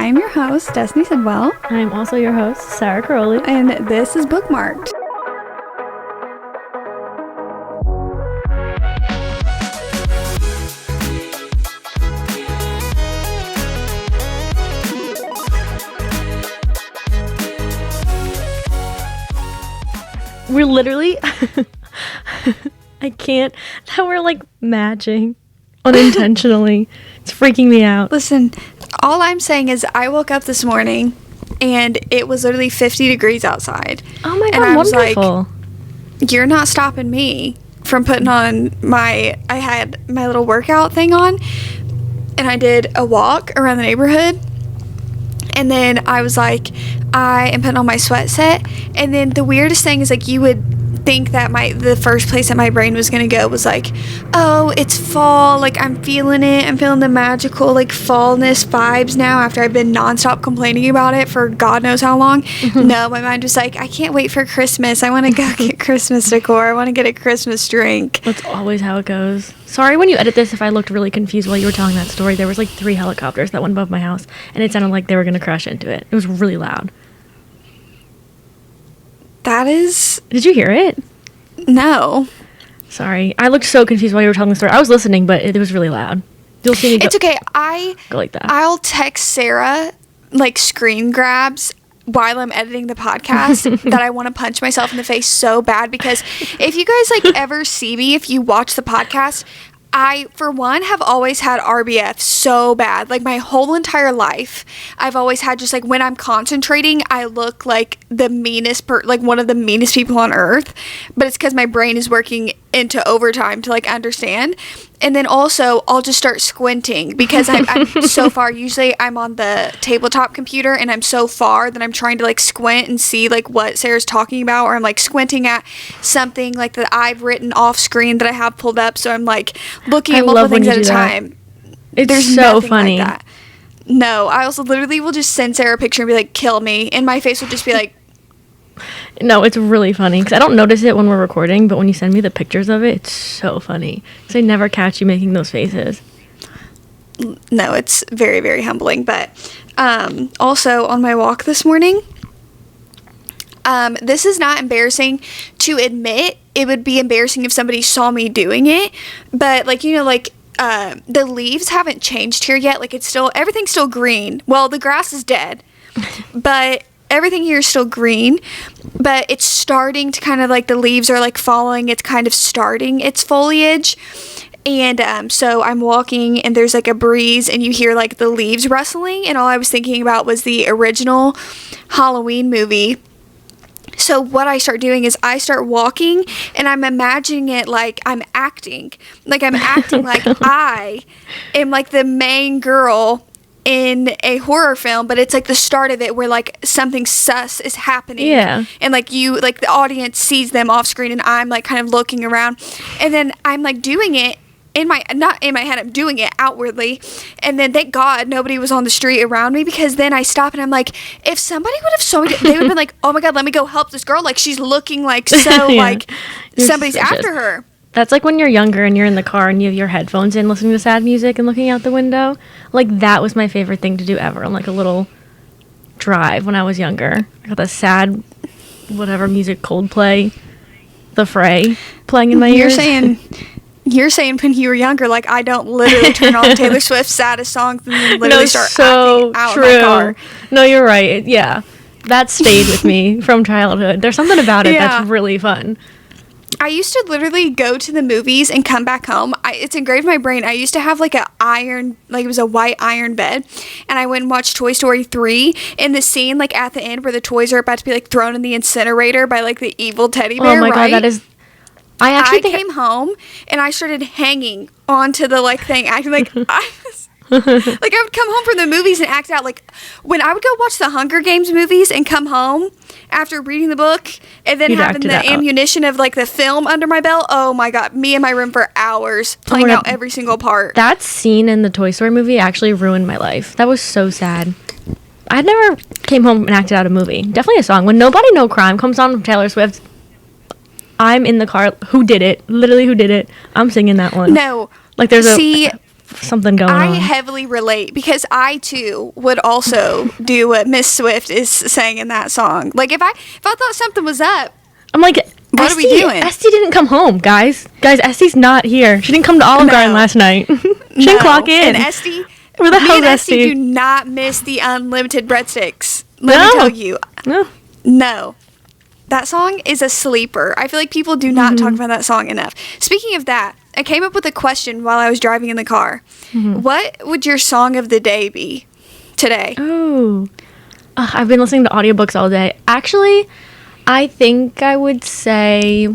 I'm your host, Destiny Sidwell. I'm also your host, Sarah Caroli. And this is Bookmark'd. We're literally... I can't... Now we're like matching unintentionally. It's freaking me out. Listen, all I'm saying is I woke up this morning and it was literally 50 degrees outside. Oh my God, and I was wonderful. Like, you're not stopping me from putting on I had my little workout thing on, and I did a walk around the neighborhood. And then I was like, I am putting on my sweat set. And then the weirdest thing is, like, you would think that the first place that my brain was going to go was like, oh, it's fall. Like, I'm feeling it. I'm feeling the magical, like, fallness vibes now after I've been nonstop complaining about it for God knows how long. No, my mind was like, I can't wait for Christmas. I want to go get Christmas decor. I want to get a Christmas drink. That's always how it goes. Sorry when you edit this if I looked really confused while you were telling that story. There was like 3 helicopters that went above my house, and it sounded like they were going to crash into it. It was really loud. That is... Did you hear it? No. Sorry. I looked so confused while you were telling the story. I was listening, but it was really loud. You'll see me go... It's okay. Go like that. I'll text Sarah, like, screen grabs while I'm editing the podcast that I want to punch myself in the face so bad, because if you guys, like, ever see me, if you watch the podcast... I, for one, have always had RBF so bad. Like, my whole entire life, I've always had just, like, when I'm concentrating, I look like the meanest, like, one of the meanest people on earth. But it's because my brain is working into overtime to, like, understand. And then also, I'll just start squinting because I'm so far. Usually, I'm on the tabletop computer, and I'm so far that I'm trying to, like, squint and see, like, what Sarah's talking about. Or I'm, like, squinting at something, like, that I've written off screen that I have pulled up. So I'm, like, looking at multiple things at a time. It's so funny. Like that. No, I also literally will just send Sarah a picture and be like, kill me. And my face will just be like... No, it's really funny because I don't notice it when we're recording, but when you send me the pictures of it, it's so funny because I never catch you making those faces. No, it's very, very humbling. But also on my walk this morning, this is not embarrassing to admit. It would be embarrassing if somebody saw me doing it. But, like, you know, like, the leaves haven't changed here yet. Like, everything's still green. Well, the grass is dead. But... everything here is still green, but it's starting to kind of, like, the leaves are, like, falling. It's kind of starting its foliage. And so I'm walking, and there's, like, a breeze, and you hear, like, the leaves rustling. And all I was thinking about was the original Halloween movie. So what I start doing is I start walking, and I'm imagining it like I'm acting. Like, I'm acting like I am, like, the main girl in a horror film, but it's like the start of it where, like, something sus is happening. Yeah. And, like, the audience sees them off screen, and I'm, like, kind of looking around, and then I'm, like, doing it not in my head, I'm doing it outwardly. And then thank God nobody was on the street around me, because then I stop and I'm like, if somebody would have saw me, they would have been like, oh my God, let me go help this girl. Like, she's looking like so yeah. Like somebody's after her. That's like when you're younger and you're in the car and you have your headphones in listening to sad music and looking out the window. Like, that was my favorite thing to do ever on, like, a little drive when I was younger. I got the sad, whatever music, Coldplay, The Fray playing in my ears. You're saying when you were younger, like, I don't literally turn on Taylor Swift's saddest songs and then literally start acting out in my car. No, you're right. Yeah. That stayed with me from childhood. There's something about it that's really fun. I used to literally go to the movies and come back home. It's engraved in my brain. I used to have, like, it was a white iron bed, and I went and watched Toy Story 3, and the scene, like, at the end where the toys are about to be, like, thrown in the incinerator by, like, the evil teddy bear, oh my right? God, that is... I came home, and I started hanging onto the, like, thing, acting like I was... like, I would come home from the movies and act out. Like, when I would go watch the Hunger Games movies and come home after reading the book and then having the ammunition of, like, the film under my belt, oh my God, me in my room for hours playing out every single part. That scene in the Toy Story movie actually ruined my life. That was so sad. I never came home and acted out a movie. Definitely a song. When Nobody No Crime comes on from Taylor Swift, I'm in the car. Who did it? Literally, who did it? I'm singing that one. No. Like, there's something going I on. heavily relate because I too would also do what Miss Swift is saying in that song. Like if I thought something was up, I'm like, what are we doing? Esty didn't come home, guys. Guys, Esty's not here. She didn't come to Olive Garden last night. She didn't clock in. And Esty, Where the me hell and is Esty Esty? do not miss the unlimited breadsticks. Let me tell you. No. That song is a sleeper. I feel like people do not talk about that song enough. Speaking of that, I came up with a question while I was driving in the car. What would your song of the day be today? Oh. I've been listening to audiobooks all day. Actually, I think I would say...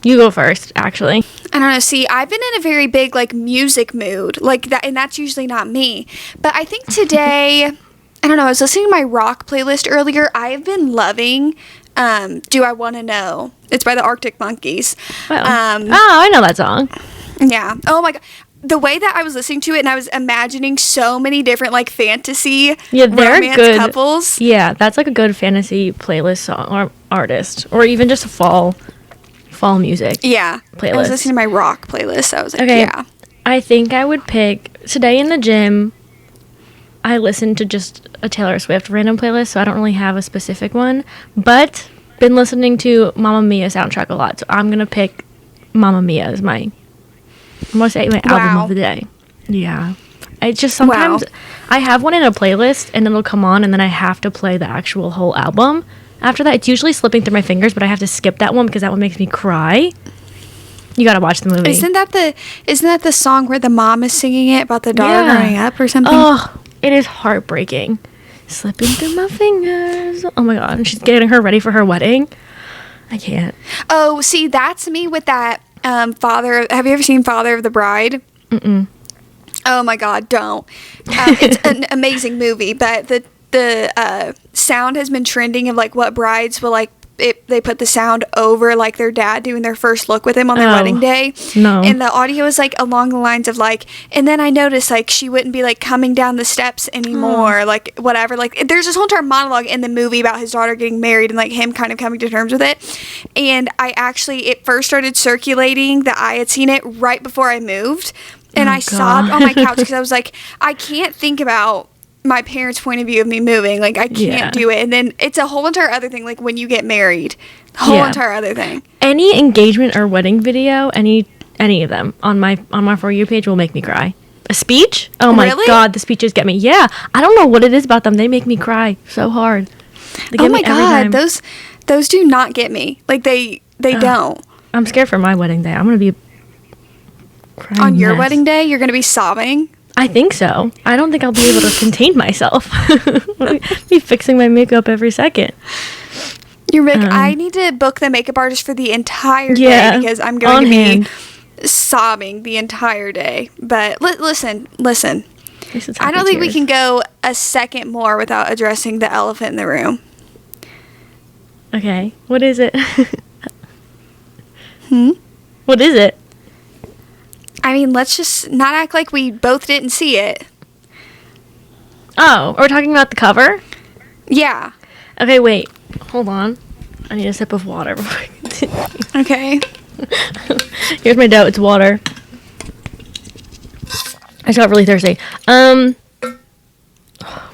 You go first, actually. I don't know. See, I've been in a very big, like, music mood. Like, that, and that's usually not me. But I think today... I don't know, I was listening to my rock playlist earlier. I have been loving Do I Want to Know? It's by the Arctic Monkeys. Oh, I know that song. Yeah. Oh my God. The way that I was listening to it and I was imagining so many different like fantasy romance good couples. Yeah, that's like a good fantasy playlist song or artist. Or even just a fall music. Yeah. Playlist. I was listening to my rock playlist. So I was like, okay, yeah. I think I would pick today in the gym. I listened to just a Taylor Swift random playlist, so I don't really have a specific one. But been listening to Mamma Mia soundtrack a lot, so I'm gonna pick Mamma Mia as my album of the day. Yeah, it's just sometimes I have one in a playlist and it'll come on, and then I have to play the actual whole album. After that, it's usually slipping through my fingers, but I have to skip that one because that one makes me cry. You gotta watch the movie. Isn't that the song where the mom is singing it about the daughter growing up or something? Oh, it is heartbreaking. Slipping through my fingers. Oh my God. And she's getting her ready for her wedding. I can't. Oh, see, that's me with that Father. Have you ever seen Father of the Bride? Mm-mm. Oh my God, don't. It's an amazing movie, but the sound has been trending of like what brides will like. They put the sound over like their dad doing their first look with him on their wedding day. No. And the audio is like along the lines of like, and then I noticed like she wouldn't be like coming down the steps anymore, like whatever. Like there's this whole entire monologue in the movie about his daughter getting married and like him kind of coming to terms with it. And it first started circulating that I had seen it right before I moved. And I sobbed on my couch because I was like, I can't think about my parents' point of view of me moving. Like, I can't do it. And then it's a whole entire other thing, like when you get married. Whole entire other thing. Any engagement or wedding video, any of them on my For You page will make me cry. A speech? Oh my God, the speeches get me. Yeah. I don't know what it is about them. They make me cry so hard. They get oh my me every God, time. those do not get me. Like they don't. I'm scared for my wedding day. I'm going to be crying on your mess. wedding day, you're going to be sobbing? I think so. I don't think I'll be able to contain myself. I'll be fixing my makeup every second. I need to book the makeup artist for the entire day because I'm going to be sobbing the entire day. But listen. I don't think we can go a second more without addressing the elephant in the room. Okay. What is it? What is it? I mean, let's just not act like we both didn't see it. Oh, we're talking about the cover? Yeah. Okay, wait. Hold on. I need a sip of water before I continue. Okay. Here's my dough. It's water. I just got really thirsty.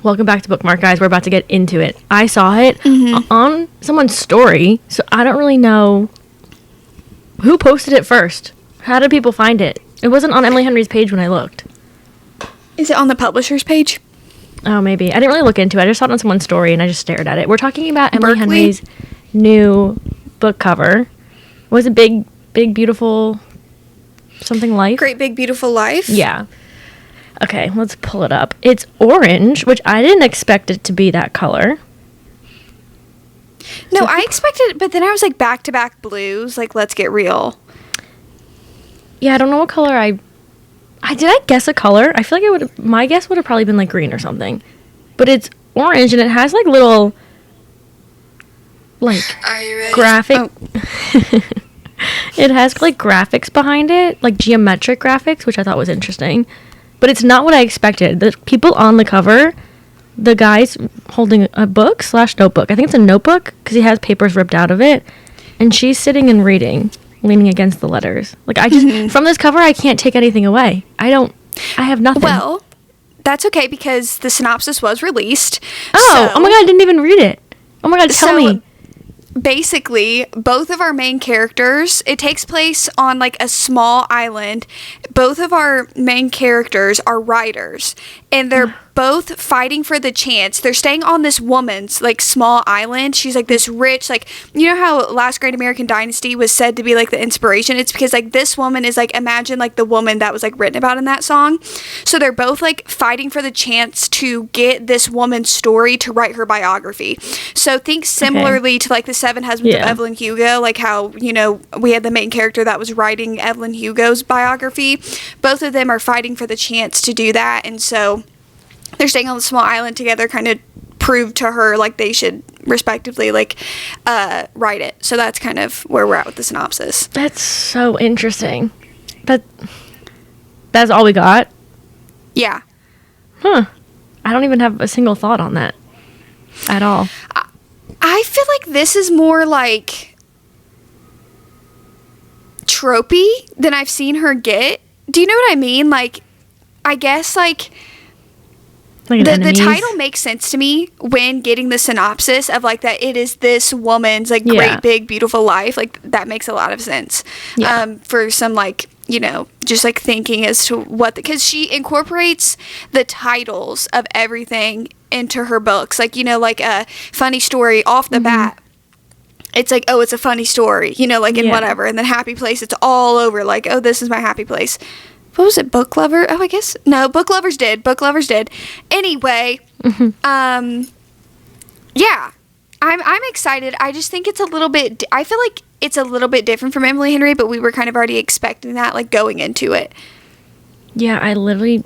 Welcome back to Bookmark, guys. We're about to get into it. I saw it on someone's story, so I don't really know who posted it first. How did people find it? It wasn't on Emily Henry's page when I looked. Is it on the publisher's page? Oh, maybe. I didn't really look into it. I just saw it on someone's story, and I just stared at it. We're talking about Emily Berkeley? Henry's new book cover. Was it Big, Beautiful something life? Great Big Beautiful Life? Yeah. Okay, let's pull it up. It's orange, which I didn't expect it to be that color. No, I expected, but then I was like back-to-back blues. Like, let's get real. Yeah, I don't know what color did I guess a color? I feel like my guess would have probably been like green or something. But it's orange and it has like little like graphic It has like graphics behind it, like geometric graphics, which I thought was interesting. But it's not what I expected. The people on the cover, the guy's holding a book / notebook. I think it's a notebook because he has papers ripped out of it. And she's sitting and reading. leaning against the letters. Like, I just, from this cover, I can't take anything away. I have nothing. Well, that's okay because the synopsis was released. Oh my God, I didn't even read it. Oh my God, tell me. Basically, both of our main characters, it takes place on like a small island. Both of our main characters are writers, and they're both fighting for the chance. They're staying on this woman's like small island. She's like this rich, like, you know how Last Great American Dynasty was said to be like the inspiration? It's because like this woman is like, imagine like the woman that was like written about in that song. So they're both like fighting for the chance to get this woman's story to write her biography. So think similarly to like the Seven Husbands of Evelyn Hugo, like how, you know, we had the main character that was writing Evelyn Hugo's biography. Both of them are fighting for the chance to do that, and so they're staying on the small island together, kind of prove to her like they should respectively like write it. So that's kind of where we're at with the synopsis. That's so interesting. That's all we got? Yeah. Huh. I don't even have a single thought on that at all. I feel like this is more like tropey than I've seen her get. Do you know what I mean? Like, I guess like the title makes sense to me when getting the synopsis of like that it is this woman's like great big beautiful life. Like that makes a lot of sense for some like, you know, just like thinking as to what, because she incorporates the titles of everything into her books. Like, you know, like a funny story off the bat. It's like, oh, it's a funny story, you know, like in whatever. And then Happy Place, it's all over like, oh, this is my happy place. What was it? Book Lover? Oh, I guess. No, Book Lovers did. Book Lovers did. Anyway, yeah. I'm excited. I just think it's a little bit, I feel like it's a little bit different from Emily Henry, but we were kind of already expecting that, like going into it. Yeah, I literally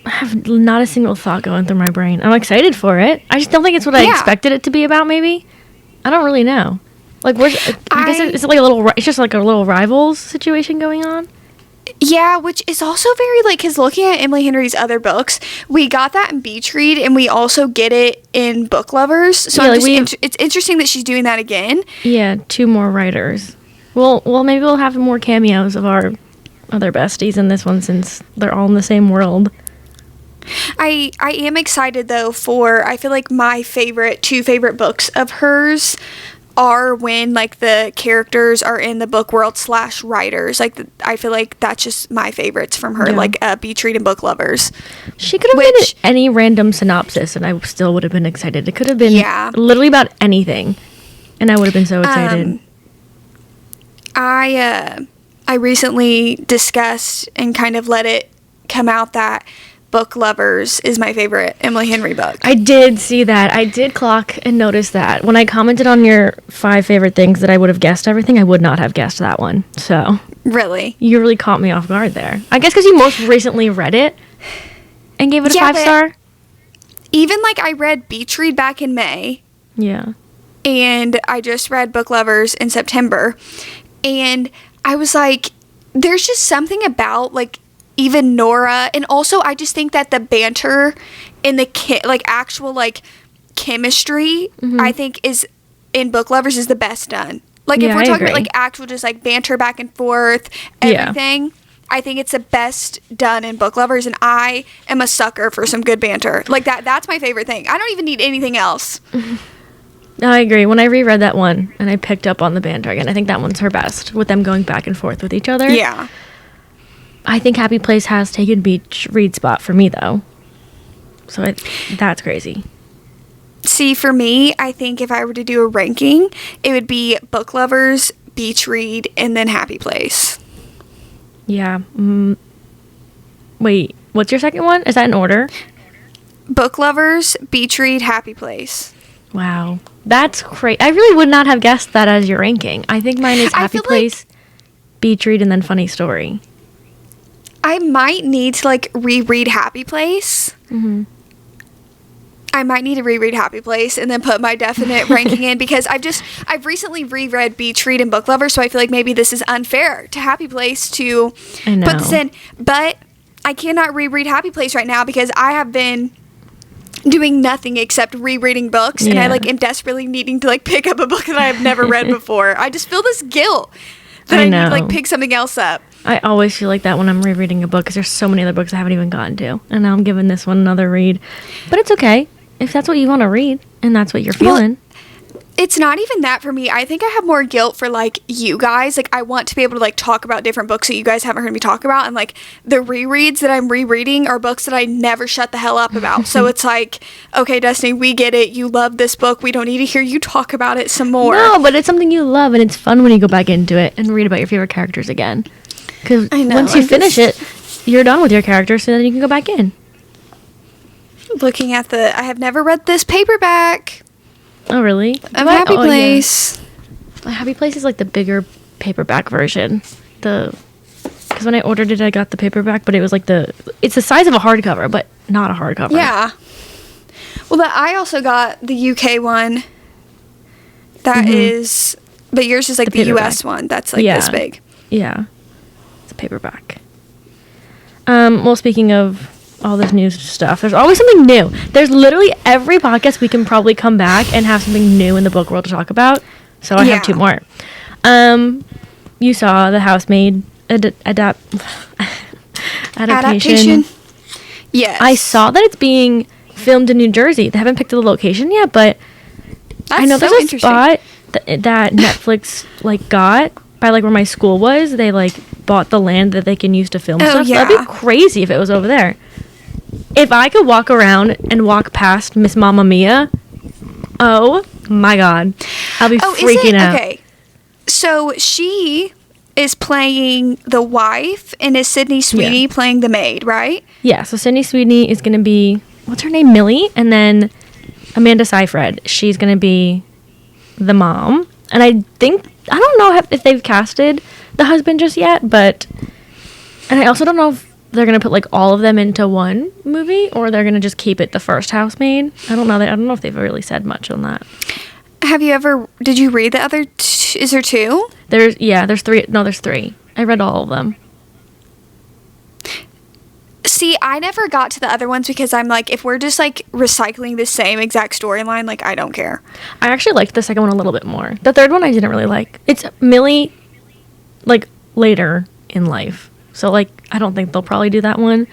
have not a single thought going through my brain. I'm excited for it. I just don't think it's what I expected it to be about, maybe. I don't really know. Like, I guess it's like a little, it's just like a little rivals situation going on. Yeah, which is also very, like, because looking at Emily Henry's other books, we got that in Beach Read, and we also get it in Book Lovers. So it's interesting that she's doing that again. Yeah, 2 more writers. Well, maybe we'll have more cameos of our other besties in this one, since they're all in the same world. I am excited, though, for, I feel like my 2 favorite books of hers are when like the characters are in the book world / writers. Like I feel like that's just my favorites from her, like Beach Read and Book Lovers. She could have been any random synopsis and I still would have been excited. It could have been literally about anything and I would have been so excited. I recently discussed and kind of let it come out that Book Lovers is my favorite Emily Henry book. I did see that. I did clock and notice that. When I commented on your 5 favorite things that I would have guessed everything, I would not have guessed that one. So really? You really caught me off guard there. I guess because you most recently read it and gave it a 5-star? Even like I read Beach Read back in May. Yeah. And I just read Book Lovers in September. And I was like, there's just something about like even Nora, and also I just think that the banter in the actual like chemistry, I think is in Book Lovers is the best done. Like if we're talking about like actual just like banter back and forth, everything, I think it's the best done in Book Lovers, and I am a sucker for some good banter. Like that's my favorite thing. I don't even need anything else. I agree. When I reread that one and I picked up on the banter again, I think that one's her best with them going back and forth with each other. Yeah. I think Happy Place has taken Beach Read spot for me, though. So that's crazy. See, for me, I think if I were to do a ranking, it would be Book Lovers, Beach Read, and then Happy Place. Yeah. Wait, what's your second one? Is that in order? Book Lovers, Beach Read, Happy Place. Wow. That's crazy. I really would not have guessed that as your ranking. I think mine is Happy Place, Beach Read, and then Funny Story. I might need to like reread Happy Place. I might need to reread Happy Place and then put my definite ranking in, because I've recently reread Beach Read and Book Lovers, so I feel like maybe this is unfair to Happy Place to put this in. But I cannot reread Happy Place right now because I have been doing nothing except rereading books, and I like am desperately needing to like pick up a book that I have never read before. I just feel this guilt. then I I need know. to like pick something else up. I always feel like that when I'm rereading a book because there's so many other books I haven't even gotten to. And now I'm giving this one another read. But it's okay. If that's what you want to read and that's what you're feeling. It's not even that for me. I think I have more guilt for like you guys. Like I want to be able to like talk about different books that you guys haven't heard me talk about, and like the rereads that I'm rereading are books that I never shut the hell up about. So it's like, okay, Destiny, we get it. You love this book. We don't need to hear you talk about it some more. No, but it's something you love and it's fun when you go back into it and read about your favorite characters again. Because once you finish it, you're done with your character, so then you can go back in. Looking at I have never read this paperback. Oh, really? Of Happy Place. Yeah. Happy Place is like the bigger paperback version. Because when I ordered it, I got the paperback, but it was like it's the size of a hardcover, but not a hardcover. Yeah. Well, I also got the UK one. That is, but yours is like the US one. That's like this big. Yeah. It's a paperback. Well, speaking of all this new stuff, there's always something new. There's literally every podcast we can probably come back and have something new in the book world to talk about. So I have two more. You saw The Housemaid adaptation. Yes. I saw that it's being filmed in New Jersey. They haven't picked the location yet, but I know there's a spot that Netflix like got by like where my school was. They like bought the land that they can use to film stuff. Yeah. That'd be crazy if it was over there. If I could walk around and walk past Miss Mamma Mia, oh my God, I'll be freaking out. Okay, so she is playing the wife, and is Sydney Sweeney playing the maid, right? Yeah, so Sydney Sweeney is going to be, what's her name, Millie? And then Amanda Seyfried, she's going to be the mom. And I don't know if they've casted the husband just yet, but, and I also don't know if they're going to put like all of them into one movie or they're going to just keep it the first Housemaid. I don't know. I don't know if they've really said much on that. Did you read the other, is there two? There's three. No, there's three. I read all of them. See, I never got to the other ones because I'm like, if we're just like recycling the same exact storyline, like I don't care. I actually liked the second one a little bit more. The third one I didn't really like. It's Millie, like, later in life. So, like, I don't think they'll probably do that one.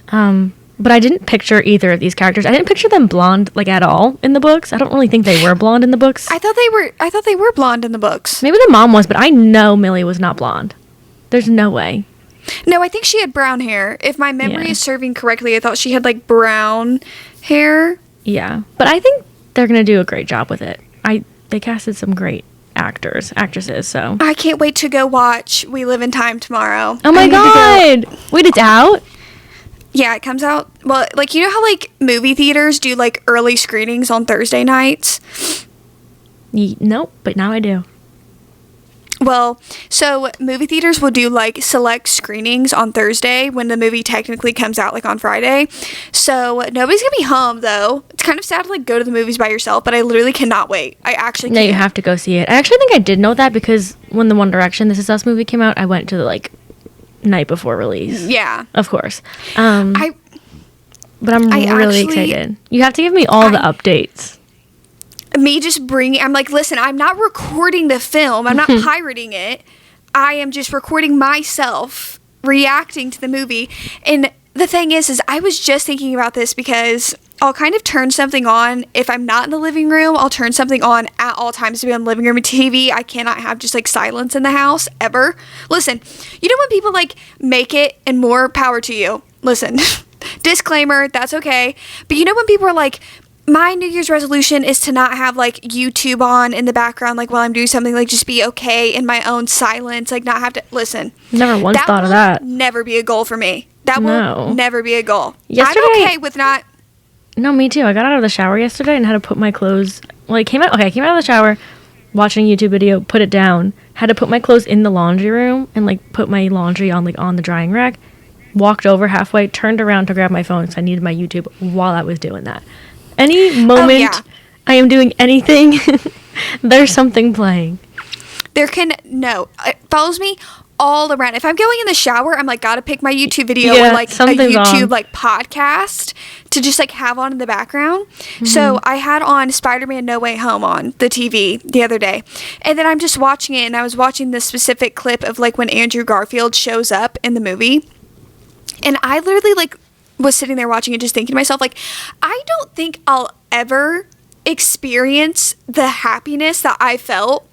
But I didn't picture either of these characters. I didn't picture them blonde, like, at all in the books. I don't really think they were blonde in the books. I thought they were blonde in the books. Maybe the mom was, but I know Millie was not blonde. There's no way. No, I think she had brown hair. If my memory is serving correctly, I thought she had, like, brown hair. Yeah. But I think they're going to do a great job with it. They casted some great actresses, so. I can't wait to go watch We Live in Time tomorrow. Oh my God! Wait, it's out? Yeah, it comes out. Well, like, you know how, like, movie theaters do, like, early screenings on Thursday nights? Nope, but now I do. Well, so movie theaters will do like select screenings on Thursday when the movie technically comes out like on Friday. So nobody's gonna be home though. It's kind of sad to like go to the movies by yourself, but I literally cannot wait. I actually can't. No, you have to go see it. I actually think I did know that because when the One Direction This Is Us movie came out, I went to the like night before release. Yeah. Of course. But I'm really excited. You have to give me all the updates. I'm like, listen, I'm not recording the film. I'm not pirating it. I am just recording myself reacting to the movie. And the thing is I was just thinking about this because I'll kind of turn something on. If I'm not in the living room, I'll turn something on at all times to be on the living room TV. I cannot have just like silence in the house ever. Listen, you know when people like make it, and more power to you. Listen, disclaimer, that's okay. But you know when people are like, my New Year's resolution is to not have like YouTube on in the background, like while I'm doing something, like just be okay in my own silence, like not have to listen. Never once thought of that. Never be a goal for me. That will never be a goal. Yesterday, I'm okay with not. No, me too. I got out of the shower yesterday and had to put my clothes. Well, I came out of the shower, watching a YouTube video, put it down, had to put my clothes in the laundry room and like put my laundry on like on the drying rack. Walked over halfway, turned around to grab my phone because I needed my YouTube while I was doing that. Any moment I am doing anything, there's something playing. It follows me all around. If I'm going in the shower, I'm like, gotta pick my YouTube video Yeah, or like a something's YouTube on. like podcast to just like have on in the background. So I had on Spider-Man No Way Home on the TV the other day, and then I'm just watching it, and I was watching this specific clip of like when Andrew Garfield shows up in the movie, and I literally like was sitting there watching it, just thinking to myself, like, I don't think I'll ever experience the happiness that I felt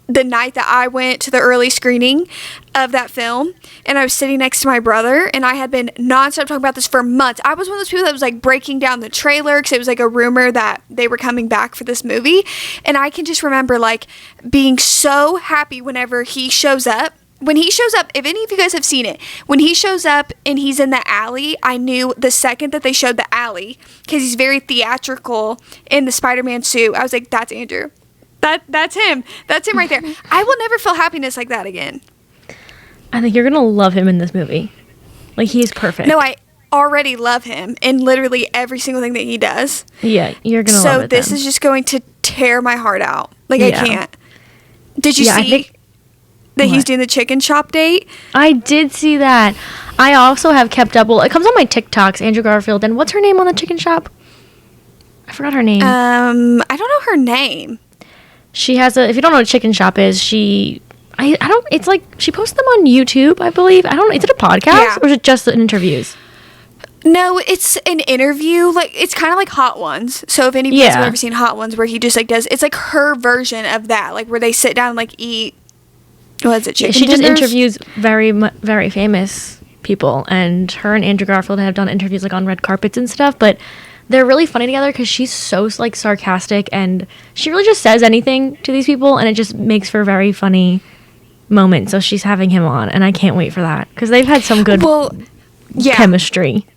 the night that I went to the early screening of that film, and I was sitting next to my brother, and I had been nonstop talking about this for months. I was one of those people that was like breaking down the trailer because it was like a rumor that they were coming back for this movie, and I can just remember like being so happy whenever he shows up. When he shows up, if any of you guys have seen it, when he shows up and he's in the alley, I knew the second that they showed the alley, because he's very theatrical in the Spider-Man suit, I was like, that's Andrew. That's him. That's him right there. I will never feel happiness like that again. I think you're gonna love him in this movie. Like, he's perfect. No, I already love him in literally every single thing that he does. Yeah, you're gonna love it. So this is just going to tear my heart out. Like, I can't. Did you see that he's doing the chicken shop date? I did see that. I also have kept up. Well, it comes on my TikToks, Andrew Garfield. And what's her name on the chicken shop? I forgot her name. I don't know her name. She has if you don't know what a chicken shop is, I don't, it's like, she posts them on YouTube, I believe. I don't know, is it a podcast or is it just the interviews? No, it's an interview. Like, it's kind of like Hot Ones. So if any of you guys have ever seen Hot Ones, where he just like does, it's like her version of that, like where they sit down and like eat, what is it, chicken She just tenders? interviews very famous people, and her and Andrew Garfield have done interviews like on red carpets and stuff, but they're really funny together because she's so like sarcastic, and she really just says anything to these people, and it just makes for very funny moments. So she's having him on, and I can't wait for that because they've had some good chemistry.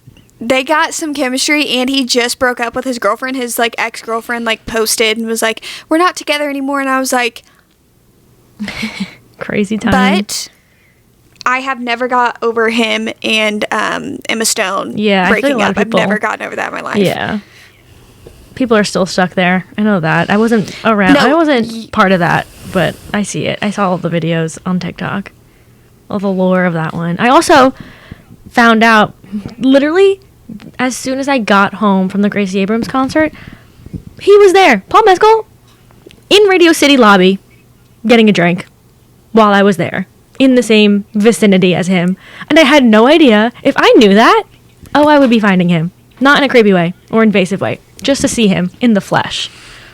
They got some chemistry, and he just broke up with his girlfriend. His like ex-girlfriend like posted and was like, "We're not together anymore," and I was like, crazy time. But I have never got over him and Emma Stone breaking up. I've never gotten over that in my life. Yeah. People are still stuck there. I know that. I wasn't around. I wasn't part of that, but I see it. I saw all the videos on TikTok. All the lore of that one. I also found out, literally, as soon as I got home from the Gracie Abrams concert, he was there. Paul Mescal in Radio City lobby getting a drink while I was there, in the same vicinity as him, and I had no idea. If I knew that, I would be finding him, not in a creepy way or invasive way, just to see him in the flesh.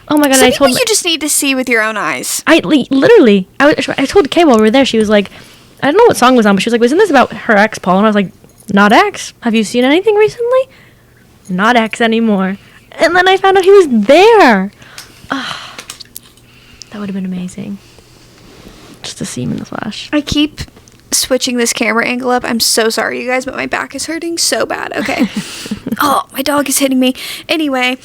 Oh my god! Some people you just need to see with your own eyes. I told Kay while we were there, she was like, I don't know what song was on, but she was like, wasn't this about her ex Paul? And I was like, not ex. Have you seen anything recently? Not ex anymore. And then I found out he was there. That would have been amazing. Just to see him in the flesh. I keep switching this camera angle up. I'm so sorry, you guys, but my back is hurting so bad. Okay. Oh, my dog is hitting me. Anyway,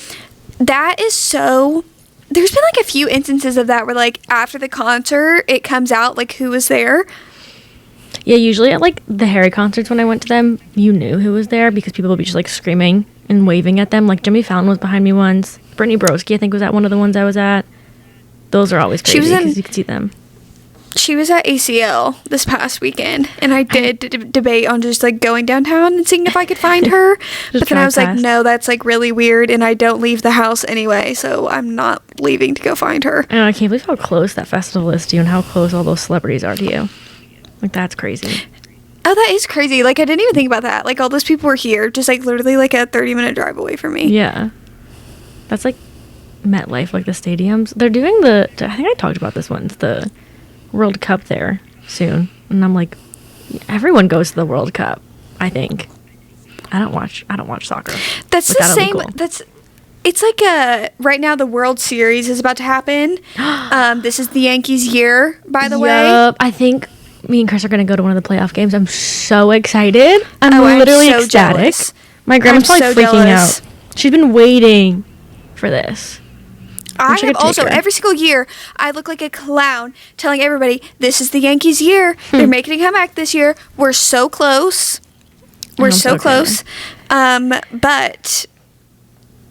that is so... There's been like a few instances of that where like after the concert, it comes out like who was there. Yeah, usually at like the Harry concerts when I went to them, you knew who was there because people would be just like screaming and waving at them. Like Jimmy Fallon was behind me once. Brittany Broski, I think, was at one of the ones I was at. Those are always crazy because you could see them. She was at ACL this past weekend, and I did debate on just like going downtown and seeing if I could find her. But then I was like, no, that's like really weird, and I don't leave the house anyway, so I'm not leaving to go find her. And I can't believe how close that festival is to you and how close all those celebrities are to you. Like, that's crazy. Oh, that is crazy. Like, I didn't even think about that. Like, all those people were here, just like literally like a 30-minute drive away from me. Yeah. That's like MetLife, like the stadiums. They're doing I think I talked about this once, the World Cup there soon, and I'm like, everyone goes to the World Cup. I think I don't watch soccer. That's the same. Cool. It's like right now the World Series is about to happen. This is the Yankees' year, by the way. I think me and Chris are gonna go to one of the playoff games. I'm so excited. I'm literally so ecstatic. Jealous. My grandma's probably freaking out. She's been waiting for this. I have also, every single year, I look like a clown telling everybody, this is the Yankees' year. They're making a comeback this year. We're so close. We're so close. But,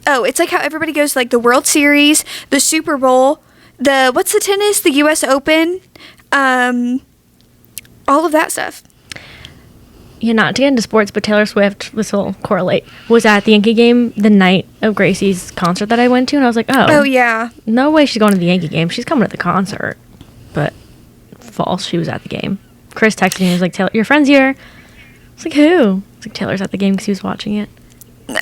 it's like how everybody goes to, like, the World Series, the Super Bowl, what's the tennis? The U.S. Open. all of that stuff. Yeah, not to get into sports, but Taylor Swift, this will correlate, was at the Yankee game the night of Gracie's concert that I went to, and I was like, Oh, yeah. no way she's going to the Yankee game. She's coming to the concert. But false, she was at the game. Chris texted me, he was like, Taylor, your friend's here. I was like, who? It's like, Taylor's at the game because he was watching it.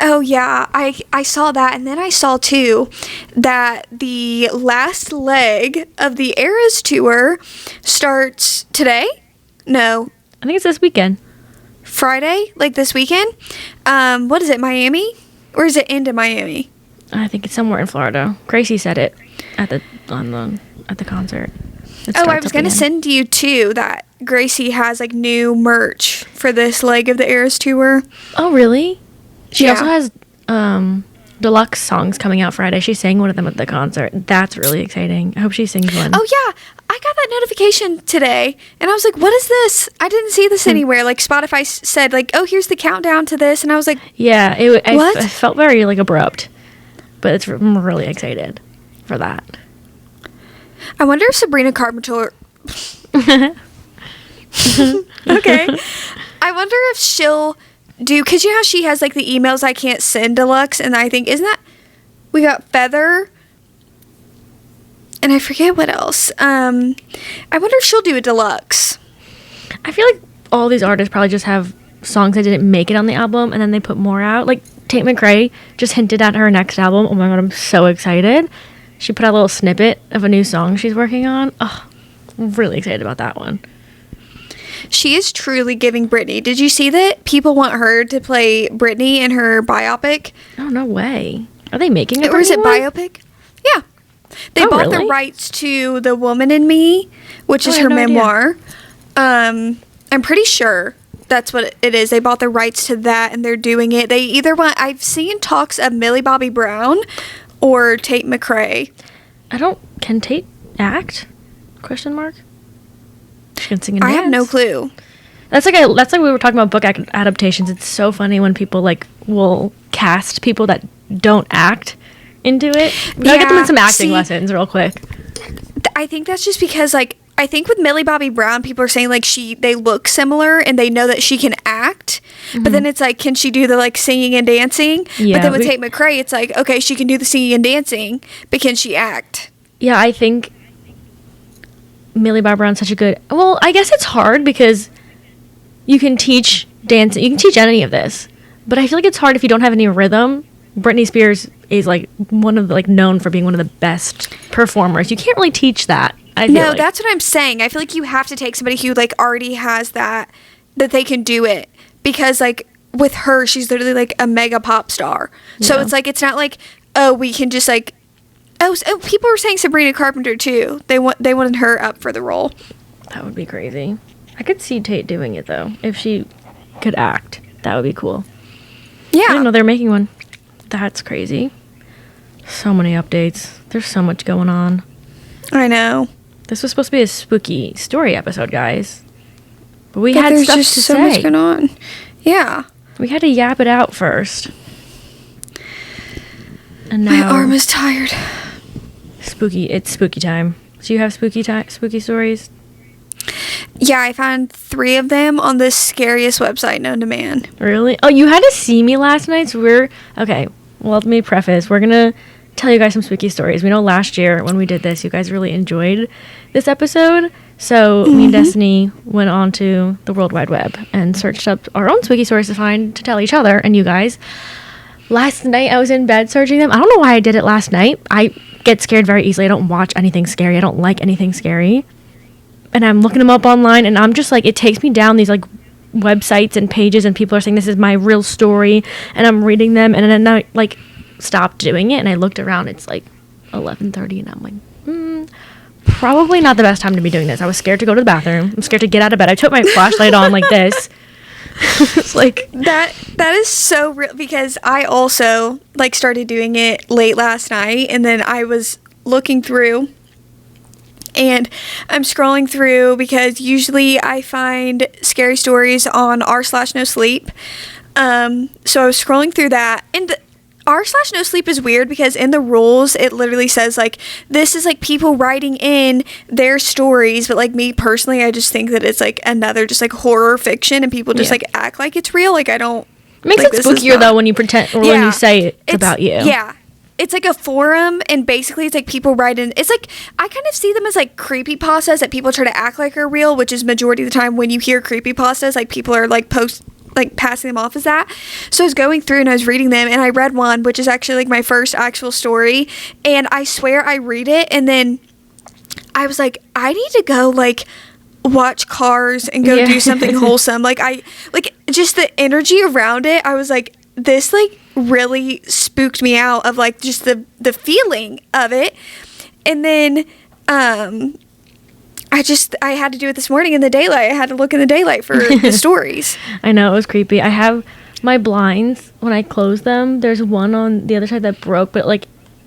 Oh, yeah. I saw that, and then I saw, too, that the last leg of the Eras Tour starts today? No. I think it's this weekend. Friday, like this weekend. What is it, Miami? Or is it into Miami? I think it's somewhere in Florida. Gracie said it at the concert. I was gonna send you too that Gracie has like new merch for this leg of the Eras Tour. Oh, really? She also has deluxe songs coming out Friday. She sang one of them at the concert. That's really exciting. I hope she sings one. Oh yeah, I got that notification today, and I was like, "What is this? I didn't see this anywhere." Like Spotify said, like, "Oh, here's the countdown to this," and I was like, "Yeah." What? I felt very like abrupt, but I'm really excited for that. I wonder if Sabrina Carpenter. Okay, I wonder if she'll do, because you know how she has like the emails I can't send deluxe, and I think isn't that we got Feather. And I forget what else. I wonder if she'll do a deluxe. I feel like all these artists probably just have songs that didn't make it on the album, and then they put more out. Like Tate McRae just hinted at her next album. Oh my god, I'm so excited. She put out a little snippet of a new song she's working on. Oh, I'm really excited about that one. She is truly giving Britney. Did you see that? People want her to play Britney in her biopic. Oh, no way. Are they making it? Or is it biopic? Yeah. They bought the rights to The Woman in Me, which is her memoir. I'm pretty sure that's what it is. They bought the rights to that, and they're doing it. They either want... I've seen talks of Millie Bobby Brown or Tate McRae. Can Tate act? Question mark. She can sing and dance. I have no clue. That's like we were talking about book adaptations. It's so funny when people like will cast people that don't act into it. I'll get them in some acting lessons real quick. I think that's just because like I think with Millie Bobby Brown, people are saying like they look similar and they know that she can act, but then it's like, can she do the like singing and dancing? Yeah, but then with Tate McRae, it's like, okay, she can do the singing and dancing, but can she act? Yeah, I think Millie Bobby Brown's such a good... Well, I guess it's hard because you can teach dancing. You can teach any of this. But I feel like it's hard if you don't have any rhythm. Britney Spears is like one of the, like known for being one of the best performers. You can't really teach that. No, that's what I'm saying. I feel like you have to take somebody who like already has that they can do it. Because like with her, she's literally like a mega pop star. So it's like, it's not like, oh, we can just like... Oh, people were saying Sabrina Carpenter too. They wanted her up for the role. That would be crazy. I could see Tate doing it though. If she could act, that would be cool. Yeah. I didn't know they're making one. That's crazy. So many updates. There's so much going on. I know. This was supposed to be a spooky story episode, guys. But we had stuff to say. There's so much going on. Yeah. We had to yap it out first. And now, my arm is tired. It's spooky time. Do you have spooky stories? Yeah, I found 3 of them on the scariest website known to man. Really? Oh, you had to see me last night, so okay, well, let me preface. We're gonna tell you guys some spooky stories. We know last year when we did this, you guys really enjoyed this episode. So me and Destiny went on to the World Wide Web and searched up our own spooky stories to tell each other and you guys. Last night, I was in bed searching them. I don't know why I did it last night. I get scared very easily. I don't watch anything scary. I don't like anything scary. And I'm looking them up online, and I'm just like, it takes me down these like websites and pages, and people are saying this is my real story, and I'm reading them, and then I like stopped doing it, and I looked around. It's like 11:30, and I'm like, probably not the best time to be doing this. I was scared to go to the bathroom. I'm scared to get out of bed. I took my flashlight on like this. It's like that is so real, because I also like started doing it late last night, and then I was looking through and I'm scrolling through because usually I find scary stories on r/no sleep. So I was scrolling through that, and r/no sleep is weird because in the rules it literally says like this is like people writing in their stories, but like me personally, I just think that it's like another just like horror fiction and people just like act like it's real. Like I don't. It makes like, it spookier though when you pretend or when you say it's about you. Yeah. It's like a forum, and basically it's like people write in. It's like I kind of see them as like creepypastas that people try to act like are real, which is majority of the time when you hear creepypastas, like people are like passing them off as that. So I was going through and I was reading them, and I read one which is actually like my first actual story, and I swear I read it and then I was like, I need to go like watch Cars and go do something wholesome. Like I like just the energy around it. I was like, this like really spooked me out of like just the feeling of it. And then I had to do it this morning in the daylight. I had to look in the daylight for the stories. I know, it was creepy. I have my blinds, when I close them, there's one on the other side that broke, but like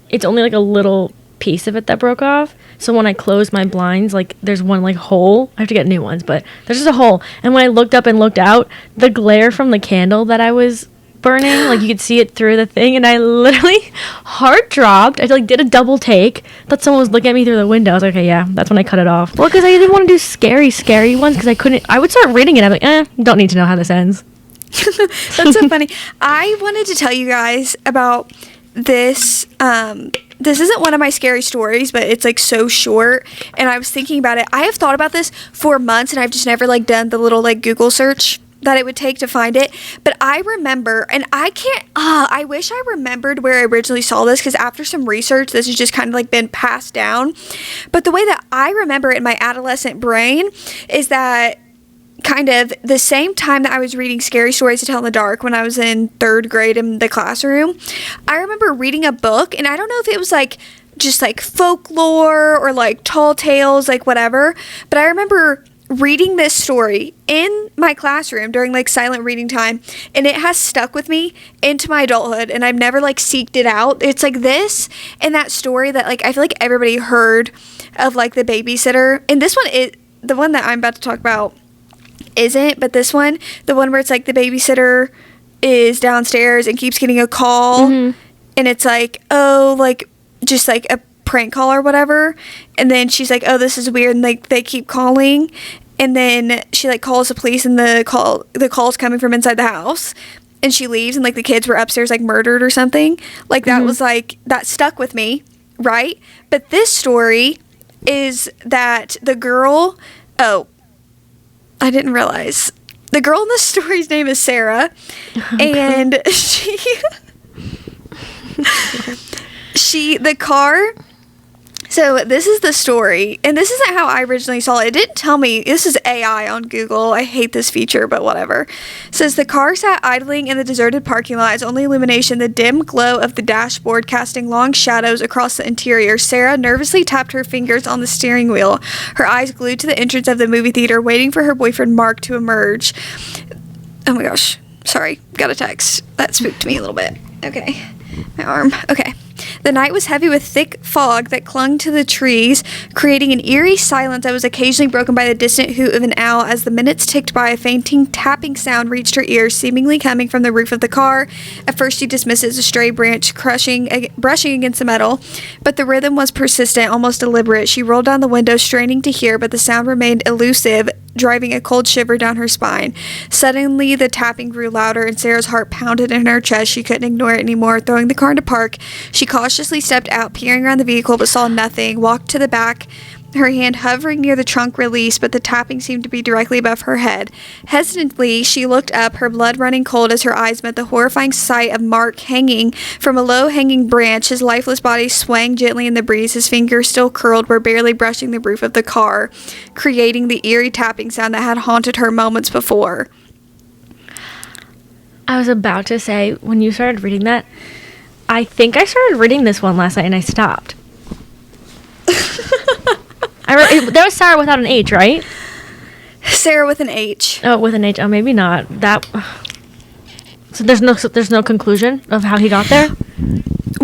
it's only like a little piece of it that broke off. So when I close my blinds, like there's one like hole. I have to get new ones, but there's just a hole. And when I looked up and looked out, the glare from the candle that I was burning, like you could see it through the thing, and I literally heart dropped. I like did a double take. Thought someone was looking at me through the window. I was like, okay, yeah, that's when I cut it off. Well, because I didn't want to do scary ones because I couldn't. I would start reading it. I'm like, don't need to know how this ends. That's so funny. I wanted to tell you guys about this. This isn't one of my scary stories, but it's like so short, and I was thinking about it. I have thought about this for months, and I've just never like done the little like Google search that it would take to find it. But I remember, and I wish I remembered where I originally saw this, because after some research, this has just kind of like been passed down. But the way that I remember it in my adolescent brain is that kind of the same time that I was reading Scary Stories to Tell in the Dark when I was in 3rd grade in the classroom, I remember reading a book, and I don't know if it was like just like folklore or like tall tales, like whatever, but I remember reading this story in my classroom during like silent reading time, and it has stuck with me into my adulthood, and I've never like seeked it out. It's like this and that story that like I feel like everybody heard of, like the babysitter, and this one is the one that I'm about to talk about isn't, but this one, the one where it's like the babysitter is downstairs and keeps getting a call, and it's like, oh, like just like a prank call or whatever, and then she's like, oh, this is weird, and like they keep calling, and then she like calls the police, and the call's coming from inside the house, and she leaves, and like the kids were upstairs like murdered or something. Like that was like, that stuck with me, right? But this story is that the girl, I didn't realize the girl in the story's name is Sarah, and the car. So this is the story, and this isn't how I originally saw it. It didn't tell me. This is AI on Google. I hate this feature, but whatever. It says the car sat idling in the deserted parking lot, its only illumination the dim glow of the dashboard casting long shadows across the interior. Sarah nervously tapped her fingers on the steering wheel, her eyes glued to the entrance of the movie theater, waiting for her boyfriend Mark to emerge. Oh my gosh. Sorry. Got a text. That spooked me a little bit. Okay. My arm. Okay. The night was heavy with thick fog that clung to the trees, creating an eerie silence that was occasionally broken by the distant hoot of an owl. As the minutes ticked by, a fainting tapping sound reached her ears, seemingly coming from the roof of the car. At first she dismissed it as a stray branch brushing against the metal, but the rhythm was persistent, almost deliberate. She rolled down the window, straining to hear, but the sound remained elusive, driving a cold shiver down her spine. Suddenly, the tapping grew louder, and Sarah's heart pounded in her chest. She couldn't ignore it anymore. Throwing the car into park, she cautiously stepped out, peering around the vehicle, but saw nothing. Walked to the back, her hand hovering near the trunk release, but the tapping seemed to be directly above her head. Hesitantly, she looked up, her blood running cold as her eyes met the horrifying sight of Mark hanging from a low-hanging branch. His lifeless body swaying gently in the breeze. His fingers, still curled, were barely brushing the roof of the car, creating the eerie tapping sound that had haunted her moments before. I was about to say, when you started reading that, I think I started reading this one last night and I stopped. That was Sarah without an H, right? Sarah with an H. Oh, with an H. Oh, maybe not. So there's no conclusion of how he got there?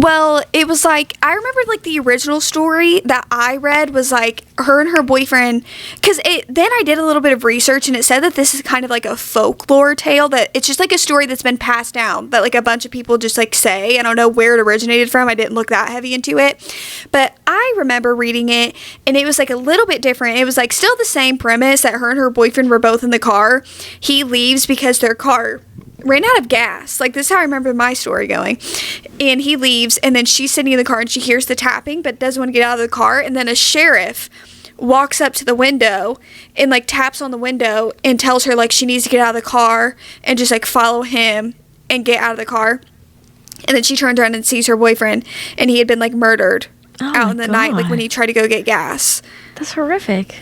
Well, it was like, I remember like the original story that I read was like her and her boyfriend, because then I did a little bit of research and it said that this is kind of like a folklore tale, that it's just like a story that's been passed down that like a bunch of people just like say. I don't know where it originated from. I didn't look that heavy into it, but I remember reading it and it was like a little bit different. It was like still the same premise that her and her boyfriend were both in the car. He leaves because their car ran out of gas. Like, this is how I remember my story going. And he leaves, and then she's sitting in the car and she hears the tapping but doesn't want to get out of the car, and then a sheriff walks up to the window and like taps on the window and tells her like she needs to get out of the car and just like follow him and get out of the car. And then she turns around and sees her boyfriend, and he had been like murdered out in the night, like when he tried to go get gas. That's horrific.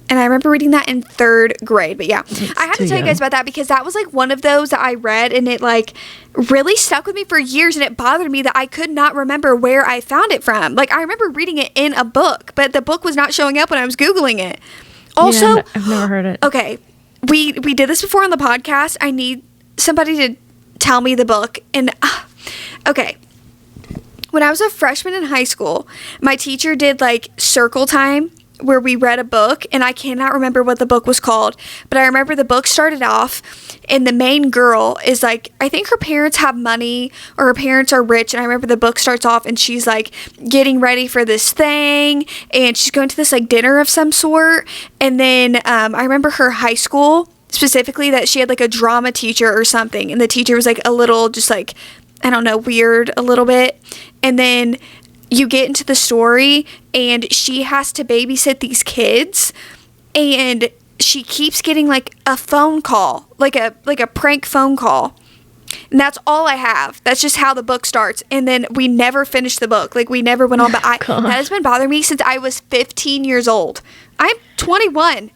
And I remember reading that in 3rd grade. But yeah, I had to tell you guys about that because that was like one of those that I read and it like really stuck with me for years, and it bothered me that I could not remember where I found it from. Like, I remember reading it in a book, but the book was not showing up when I was Googling it. Also, yeah, I've never heard it. Okay, we did this before on the podcast. I need somebody to tell me the book. And okay, when I was a freshman in high school, my teacher did like circle time where we read a book, and I cannot remember what the book was called, but I remember the book started off and the main girl is like, I think her parents have money or her parents are rich, and I remember the book starts off and she's like getting ready for this thing and she's going to this like dinner of some sort. And then I remember her high school specifically, that she had like a drama teacher or something, and the teacher was like a little just like, I don't know, weird a little bit. And then you get into the story and she has to babysit these kids, and she keeps getting like a phone call, like a prank phone call. And that's all I have. That's just how the book starts. And then we never finished the book. Like, we never went on. But that has been bothering me since I was 15 years old. I'm 21.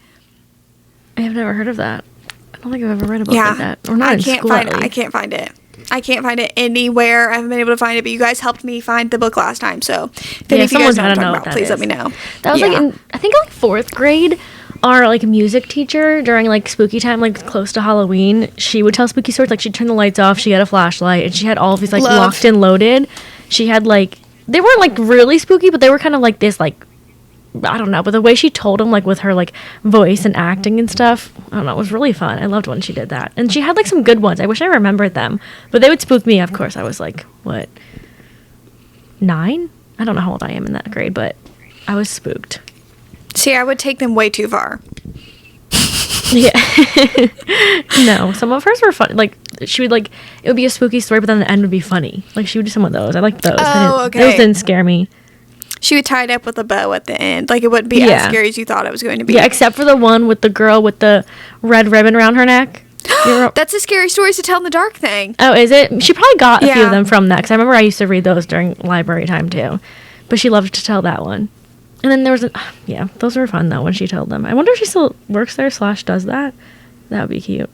I have never heard of that. I don't think I've ever read a book like that. Or not I can't find it. I can't find it anywhere. I haven't been able to find it, but you guys helped me find the book last time. So if any of you guys know what I'm talking about, please let me know. That was like in, I think like 4th grade, our like music teacher during like spooky time, like close to Halloween, she would tell spooky stories. Like, she'd turn the lights off, she had a flashlight, and she had all of these like locked and loaded. She had like, they weren't like really spooky, but they were kind of like this like, I don't know, but the way she told them, like with her like voice and acting and stuff, I don't know, it was really fun. I loved when she did that. And she had like some good ones. I wish I remembered them, but they would spook me. Of course, I was like, what, 9? I don't know how old I am in that grade, but I was spooked. See, I would take them way too far. Yeah. No, some of hers were fun. Like, she would like, it would be a spooky story, but then the end would be funny. Like, she would do some of those. I liked those. Oh, okay. Those didn't scare me. She would tie it up with a bow at the end. Like, it wouldn't be as scary as you thought it was going to be. Yeah, except for the one with the girl with the red ribbon around her neck. That's a scary stories to tell in the dark thing. Oh, is it? She probably got a few of them from that, because I remember I used to read those during library time too. But she loved to tell that one. And then there was those were fun though when she told them. I wonder if she still works there / does that. That would be cute.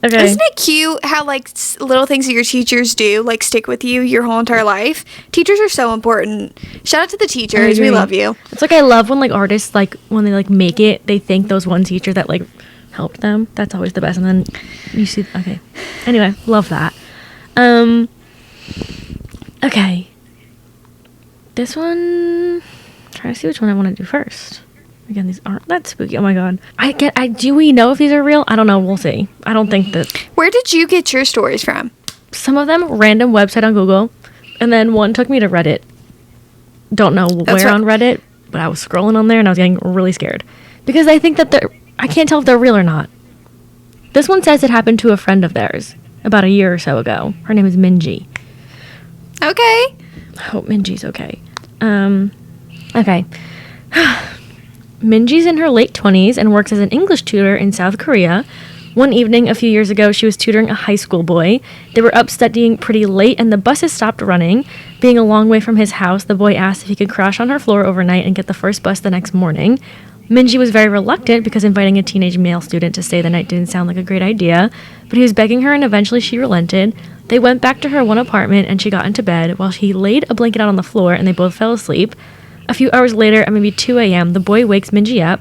Okay. Isn't it cute how like little things that your teachers do like stick with you your whole entire life? Teachers are so important. Shout out to the teachers. We love you. It's like, I love when like artists, like when they like make it, they thank those one teacher that like helped them. That's always the best. And then you see, okay. Anyway, love that. Okay. This one, trying to see which one I want to do first. Again, these aren't that spooky. Oh my god. Do we know if these are real? I don't know. We'll see. I don't think that. Where did you get your stories from? Some of them, random website on Google. And then one took me to Reddit. Don't know where on Reddit, but I was scrolling on there and I was getting really scared. Because I think that I can't tell if they're real or not. This one says it happened to a friend of theirs about a year or so ago. Her name is Minji. Okay. I hope Minji's okay. Okay. Minji's in her late 20s and works as an English tutor in South Korea. One evening a few years ago, she was tutoring a high school boy. They were up studying pretty late and the buses stopped running. Being a long way from his house, the boy asked if he could crash on her floor overnight and get the first bus the next morning. Minji was very reluctant because inviting a teenage male student to stay the night didn't sound like a great idea, but he was begging her and eventually she relented. They went back to her one apartment and she got into bed while he laid a blanket out on the floor and they both fell asleep. A few hours later, at maybe 2 a.m., the boy wakes Minji up.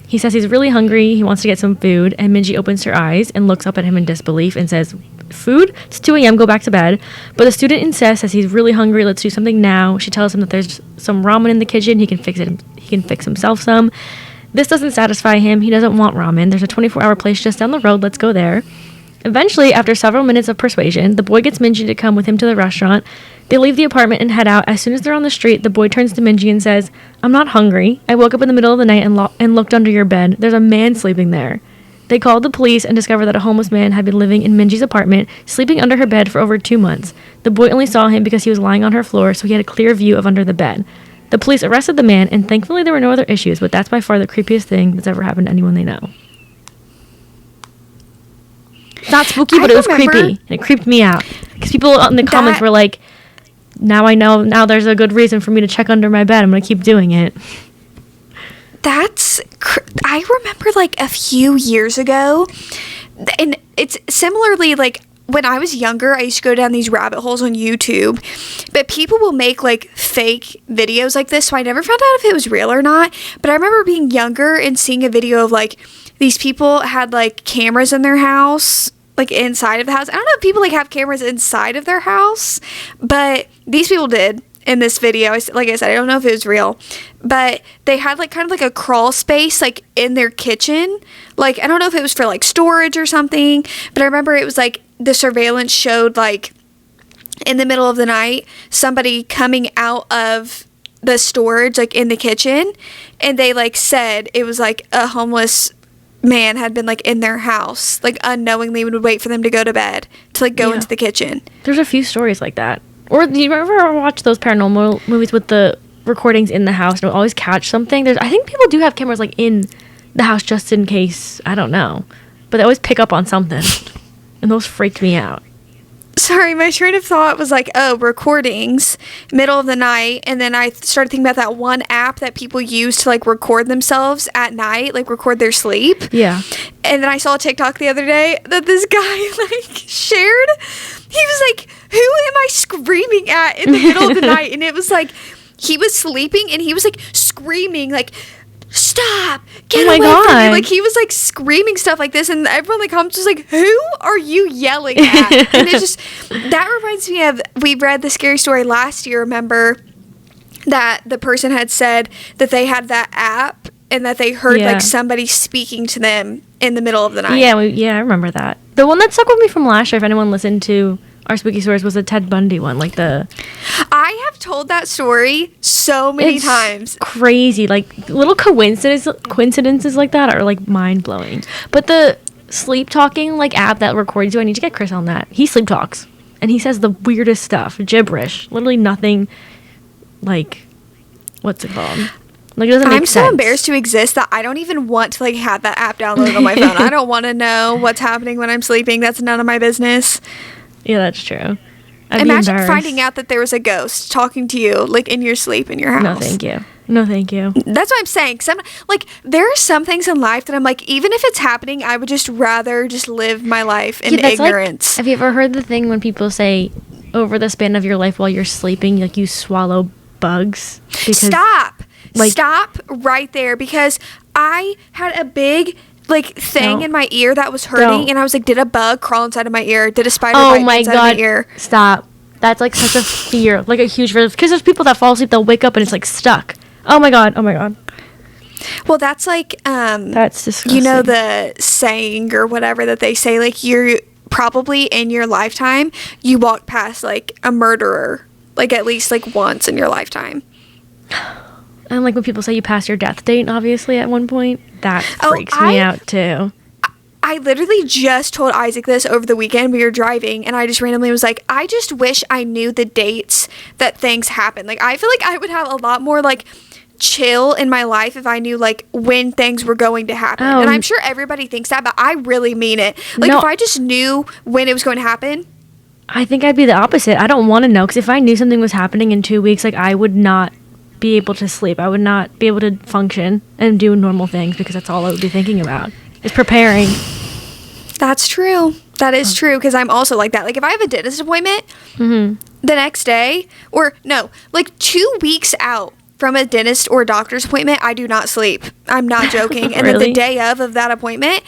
He says he's really hungry. He wants to get some food. And Minji opens her eyes and looks up at him in disbelief and says, food? It's 2 a.m. Go back to bed. But the student insists, says he's really hungry. Let's do something now. She tells him that there's some ramen in the kitchen. He can fix it. He can fix himself some. This doesn't satisfy him. He doesn't want ramen. There's a 24-hour place just down the road. Let's go there. Eventually, after several minutes of persuasion, the boy gets Minji to come with him to the restaurant. They leave the apartment and head out. As soon as they're on the street, the boy turns to Minji and says, I'm not hungry. I woke up in the middle of the night and looked under your bed. There's a man sleeping there. They called the police and discovered that a homeless man had been living in Minji's apartment, sleeping under her bed for over 2 months. The boy only saw him because he was lying on her floor, so he had a clear view of under the bed. The police arrested the man, and thankfully there were no other issues, but that's by far the creepiest thing that's ever happened to anyone they know. It's not spooky, but it was creepy, and it creeped me out. Because people in the comments were like, now I know, now there's a good reason for me to check under my bed. I'm going to keep doing it. I remember like a few years ago, and it's similarly like when I was younger, I used to go down these rabbit holes on YouTube, but people will make like fake videos like this, so I never found out if it was real or not. But I remember being younger and seeing a video of like these people had like cameras in their house, like inside of the house. I don't know if people like have cameras inside of their house, but these people did. In this video, like I said, I don't know if it was real, but they had like kind of like a crawl space like in their kitchen. Like, I don't know if it was for like storage or something, but I remember it was like the surveillance showed like in the middle of the night somebody coming out of the storage like in the kitchen, and they like said it was like a homeless man had been like in their house, like unknowingly would wait for them to go to bed to like go into the kitchen. There's a few stories like that. Or do you ever watch those paranormal movies with the recordings in the house and it'll always catch something? I think people do have cameras like in the house just in case. I don't know. But they always pick up on something. And those freaked me out. Sorry, my train of thought was like, oh, recordings, middle of the night. And then I started thinking about that one app that people use to like record themselves at night, like record their sleep. Yeah. And then I saw a TikTok the other day that this guy like shared. He was like, who am I screaming at in the middle of the night? And it was like, he was sleeping and he was like screaming like, stop, get away from me. Like he was like screaming stuff like this, and everyone in the comments was like, who are you yelling at? And it just, that reminds me of, we read the scary story last year, remember, that the person had said that they had that app and that they heard like somebody speaking to them in the middle of the night. Yeah, I remember that. The one that stuck with me from last year, if anyone listened to our spooky stories, was the Ted Bundy one. Like I have told that story so many times. Crazy. Like little coincidences like that are like mind blowing. But the sleep talking like app that records you, I need to get Chris on that. He sleep talks and he says the weirdest stuff, gibberish, literally nothing. Like, what's it called? Like, it doesn't make sense. I'm so embarrassed to exist that I don't even want to like have that app downloaded on my phone. I don't want to know what's happening when I'm sleeping. That's none of my business. Yeah, that's true. Imagine finding out that there was a ghost talking to you like in your sleep in your house. No, thank you. No, thank you. That's what I'm saying. Cause like, there are some things in life that I'm like, even if it's happening, I would just rather just live my life in ignorance. Like, have you ever heard the thing when people say over the span of your life while you're sleeping, like you swallow bugs? Stop right there, because I had a big like thing in my ear that was hurting, and I was like, did a bug crawl inside of my ear? Did a spider bite inside of my ear? Stop. That's like such a fear, like a huge fear, because there's people that fall asleep, they'll wake up and it's like stuck. Oh my god. Well, that's like that's disgusting. You know the saying or whatever that they say, like, you're probably in your lifetime you walk past like a murderer like at least like once in your lifetime. And like when people say you passed your death date, obviously, at one point, that freaks me out too. I literally just told Isaac this over the weekend. We were driving, and I just randomly was like, I just wish I knew the dates that things happen. Like, I feel like I would have a lot more like chill in my life if I knew like when things were going to happen. And I'm sure everybody thinks that, but I really mean it. Like, if I just knew when it was going to happen. I think I'd be the opposite. I don't want to know, because if I knew something was happening in 2 weeks, like, I would not be able to sleep. I would not be able to function and do normal things, because that's all I would be thinking about is preparing. That's true. That is true, because I'm also like that. Like, if I have a dentist appointment the next day, or no, like 2 weeks out, from a dentist or doctor's appointment, I do not sleep. I'm not joking. And then Really? the day of that appointment,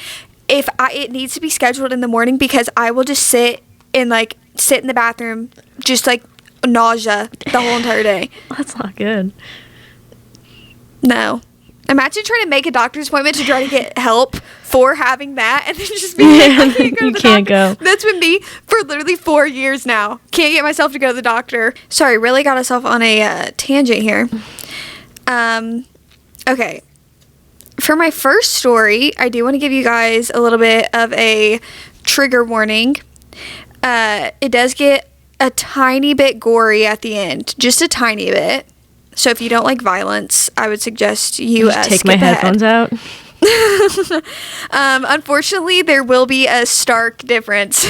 it needs to be scheduled in the morning, because I will just sit in the bathroom, just like nausea the whole entire day. That's not good. No. Imagine trying to make a doctor's appointment to try to get help for having that, and then just being like, I can't go to You the can't doctor. go. That's been me for literally 4 years now. Can't get myself to go to the doctor. Sorry, really got myself on a tangent here. Okay. For my first story, I do want to give you guys a little bit of a trigger warning. It does get a tiny bit gory at the end, just a tiny bit. So if you don't like violence, I would suggest you Just take skip my ahead. headphones out. Unfortunately, there will be a stark difference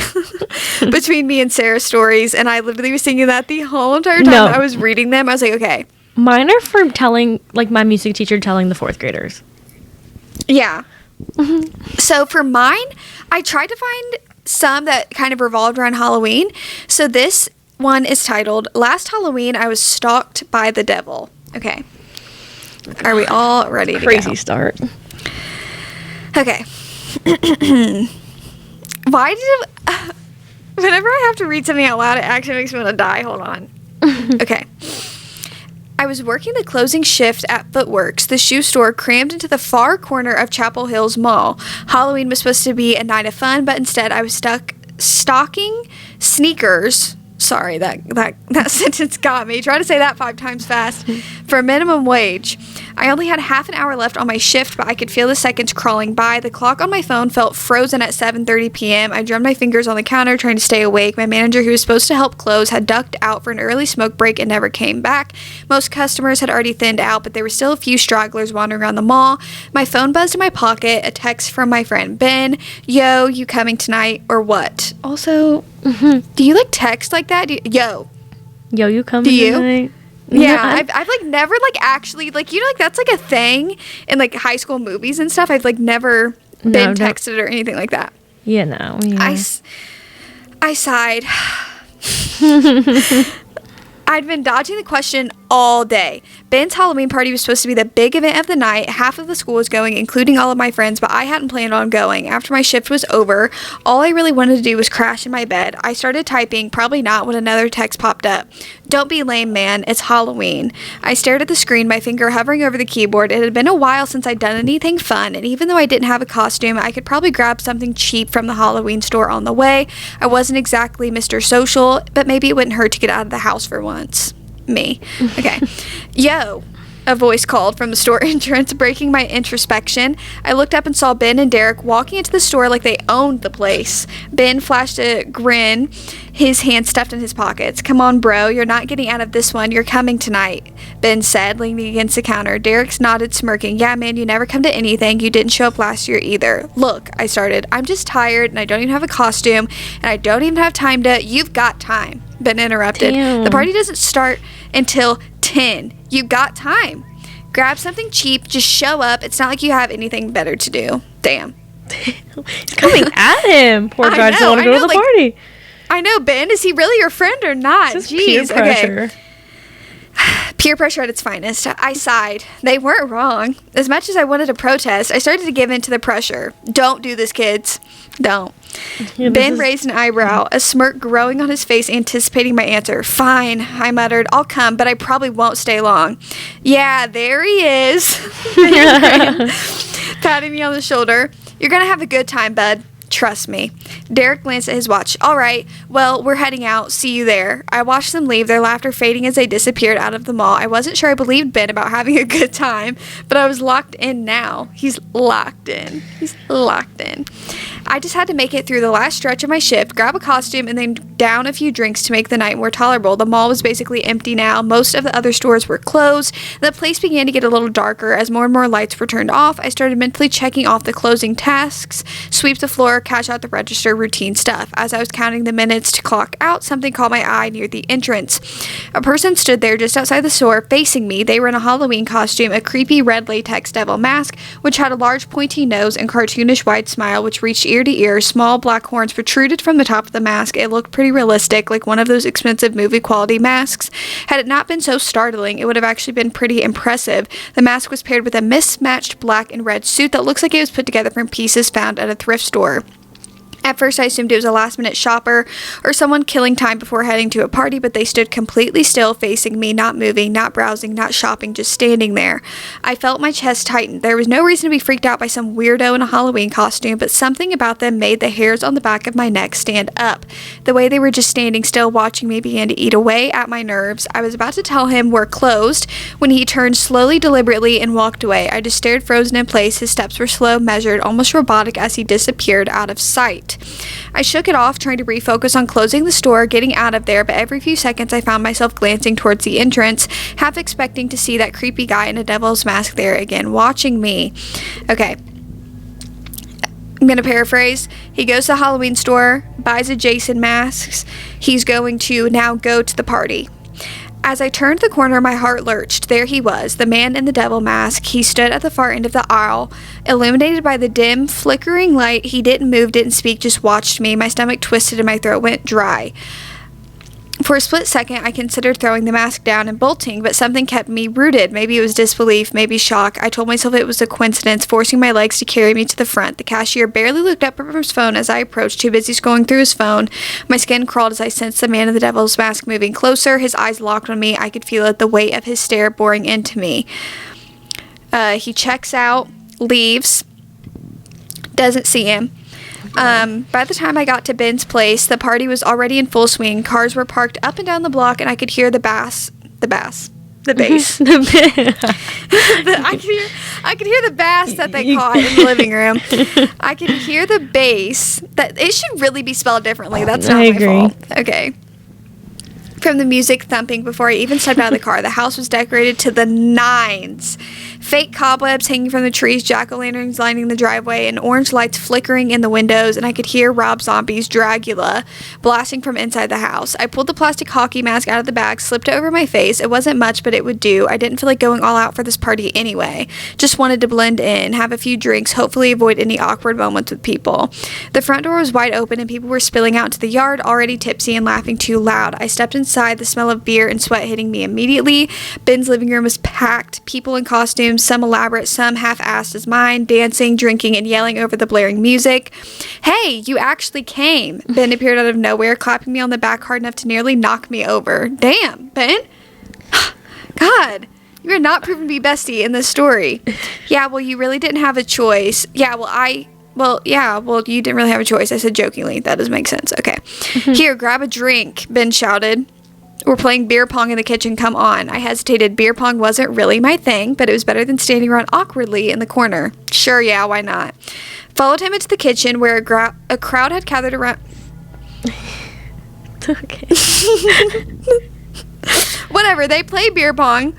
between me and Sarah's stories, and I literally was thinking that the whole entire time No. I was reading them. I was like, okay, Mine are for telling, like my music teacher telling the fourth graders. yeah. So for mine, I tried to find some that kind of revolved around Halloween. So this one is titled, Last Halloween, I Was Stalked by the Devil. Okay. Are we all ready to Crazy go? start. Okay. Why did whenever I have to read something out loud, it actually makes me want to die. Hold on. Okay. I was working the closing shift at Footworks, the shoe store crammed into the far corner of Chapel Hills Mall. Halloween was supposed to be a night of fun, but instead I was stuck stocking sneakers. Sorry, that sentence got me. Try to say that 5 times fast. For a minimum wage. I only had half an hour left on my shift, but I could feel the seconds crawling by. The clock on my phone felt frozen at 7:30 p.m. I drummed my fingers on the counter, trying to stay awake. My manager, who was supposed to help close, had ducked out for an early smoke break and never came back. Most customers had already thinned out, but there were still a few stragglers wandering around the mall. My phone buzzed in my pocket, a text from my friend Ben. Yo, you coming tonight or what? Also, do you text like that? Yo. Yo, you coming Do you? tonight? Yeah, I've never actually that's a thing in high school movies and stuff. I've never been texted or anything like that. Yeah, no. Yeah. I sighed. I'd been dodging the question all day. Ben's Halloween party was supposed to be the big event of the night. Half of the school was going, including all of my friends, but I hadn't planned on going. After my shift was over, all I really wanted to do was crash in my bed. I started typing, probably not, when another text popped up. Don't be lame, man. It's Halloween. I stared at the screen, my finger hovering over the keyboard. It had been a while since I'd done anything fun, and even though I didn't have a costume, I could probably grab something cheap from the Halloween store on the way. I wasn't exactly Mr. Social, but maybe it wouldn't hurt to get out of the house for once. Me. Okay. Yo, a voice called from the store entrance, breaking my introspection. I looked up and saw Ben and Derek walking into the store like they owned the place. Ben flashed a grin, his hands stuffed in his pockets. Come on, bro, you're not getting out of this one. You're coming tonight, Ben said, leaning against the counter. Derek nodded, smirking. Yeah, man, you never come to anything. You didn't show up last year either. Look, I started. I'm just tired, and I don't even have a costume, and I don't even have time to... You've got time, Ben interrupted. Damn. The party doesn't start until 10. You got time. Grab something cheap, just show up. It's not like you have anything better to do. Damn. It's coming at him. Poor guy doesn't want to go to the party. I know, Ben. Is he really your friend or not? This is Jeez. peer pressure. Okay. Peer pressure at its finest. I sighed. They weren't wrong. As much as I wanted to protest, I started to give in to the pressure. Don't do this, kids. Don't. Yeah, Ben raised an eyebrow, a smirk growing on his face, anticipating my answer. Fine, I muttered. I'll come, but I probably won't stay long. Yeah, there he is. Patting me on the shoulder. You're going to have a good time, bud. Trust me. Derek glanced at his watch. All right, well, we're heading out. See you there. I watched them leave, their laughter fading as they disappeared out of the mall. I wasn't sure I believed Ben about having a good time, but I was locked in now. He's locked in. He's locked in. I just had to make it through the last stretch of my shift, grab a costume, and then down a few drinks to make the night more tolerable. The mall was basically empty now. Most of the other stores were closed. The place began to get a little darker as more and more lights were turned off. I started mentally checking off the closing tasks, sweep the floor, cash out the register, routine stuff. As I was counting the minutes to clock out, something caught my eye near the entrance. A person stood there just outside the store facing me. They were in a Halloween costume, a creepy red latex devil mask, which had a large pointy nose and cartoonish wide smile which reached ear to ear. Small black horns protruded from the top of the mask. It looked pretty realistic, like one of those expensive movie quality masks. Had it not been so startling, it would have actually been pretty impressive. The mask was paired with a mismatched black and red suit that looks like it was put together from pieces found at a thrift store. At first, I assumed it was a last-minute shopper or someone killing time before heading to a party, but they stood completely still, facing me, not moving, not browsing, not shopping, just standing there. I felt my chest tighten. There was no reason to be freaked out by some weirdo in a Halloween costume, but something about them made the hairs on the back of my neck stand up. The way they were just standing still watching me began to eat away at my nerves. I was about to tell him we're closed when he turned slowly, deliberately, and walked away. I just stared frozen in place. His steps were slow, measured, almost robotic as he disappeared out of sight. I shook it off, trying to refocus on closing the store, getting out of there, but every few seconds I found myself glancing towards the entrance, half expecting to see that creepy guy in a devil's mask there again, watching me. Okay. I'm going to paraphrase. He goes to the Halloween store, buys a Jason masks. He's going to now go to the party. As I turned the corner, my heart lurched. There he was, the man in the devil mask. He stood at the far end of the aisle, illuminated by the dim, flickering light. He didn't move, didn't speak, just watched me. My stomach twisted and my throat went dry. For a split second, I considered throwing the mask down and bolting, but something kept me rooted. Maybe it was disbelief, maybe shock. I told myself it was a coincidence, forcing my legs to carry me to the front. The cashier barely looked up from his phone as I approached, too busy scrolling through his phone. My skin crawled as I sensed the man in the devil's mask moving closer. His eyes locked on me. I could feel it, the weight of his stare boring into me. He checks out, leaves, doesn't see him. By the time I got to Ben's place, the party was already in full swing. Cars were parked up and down the block, and I could hear the bass. I could hear the bass that they caught in the living room. I could hear the bass. That it should really be spelled differently. That's not my fault. Okay. From the music thumping before I even stepped out of the car. The house was decorated to the nines. Fake cobwebs hanging from the trees, jack-o'-lanterns lining the driveway, and orange lights flickering in the windows, and I could hear Rob Zombie's Dragula blasting from inside the house. I pulled the plastic hockey mask out of the bag, slipped it over my face. It wasn't much, but it would do. I didn't feel like going all out for this party anyway. Just wanted to blend in, have a few drinks, hopefully avoid any awkward moments with people. The front door was wide open, and people were spilling out into the yard, already tipsy and laughing too loud. I stepped inside, the smell of beer and sweat hitting me immediately. Ben's living room was packed, people in costumes, some elaborate, some half-assed as mine, dancing, drinking, and yelling over the blaring music. Hey, you actually came. Ben appeared out of nowhere, clapping me on the back hard enough to nearly knock me over. Damn, Ben. God, you are not proven to be bestie in this story. Yeah, well, you really didn't have a choice. Yeah, well, you didn't really have a choice. I said jokingly. That doesn't make sense. Okay. Here, grab a drink, Ben shouted. We're playing beer pong in the kitchen. Come on. I hesitated. Beer pong wasn't really my thing, but it was better than standing around awkwardly in the corner. Sure, yeah, why not? Followed him into the kitchen where a crowd had gathered around. Okay. Whatever. They play beer pong.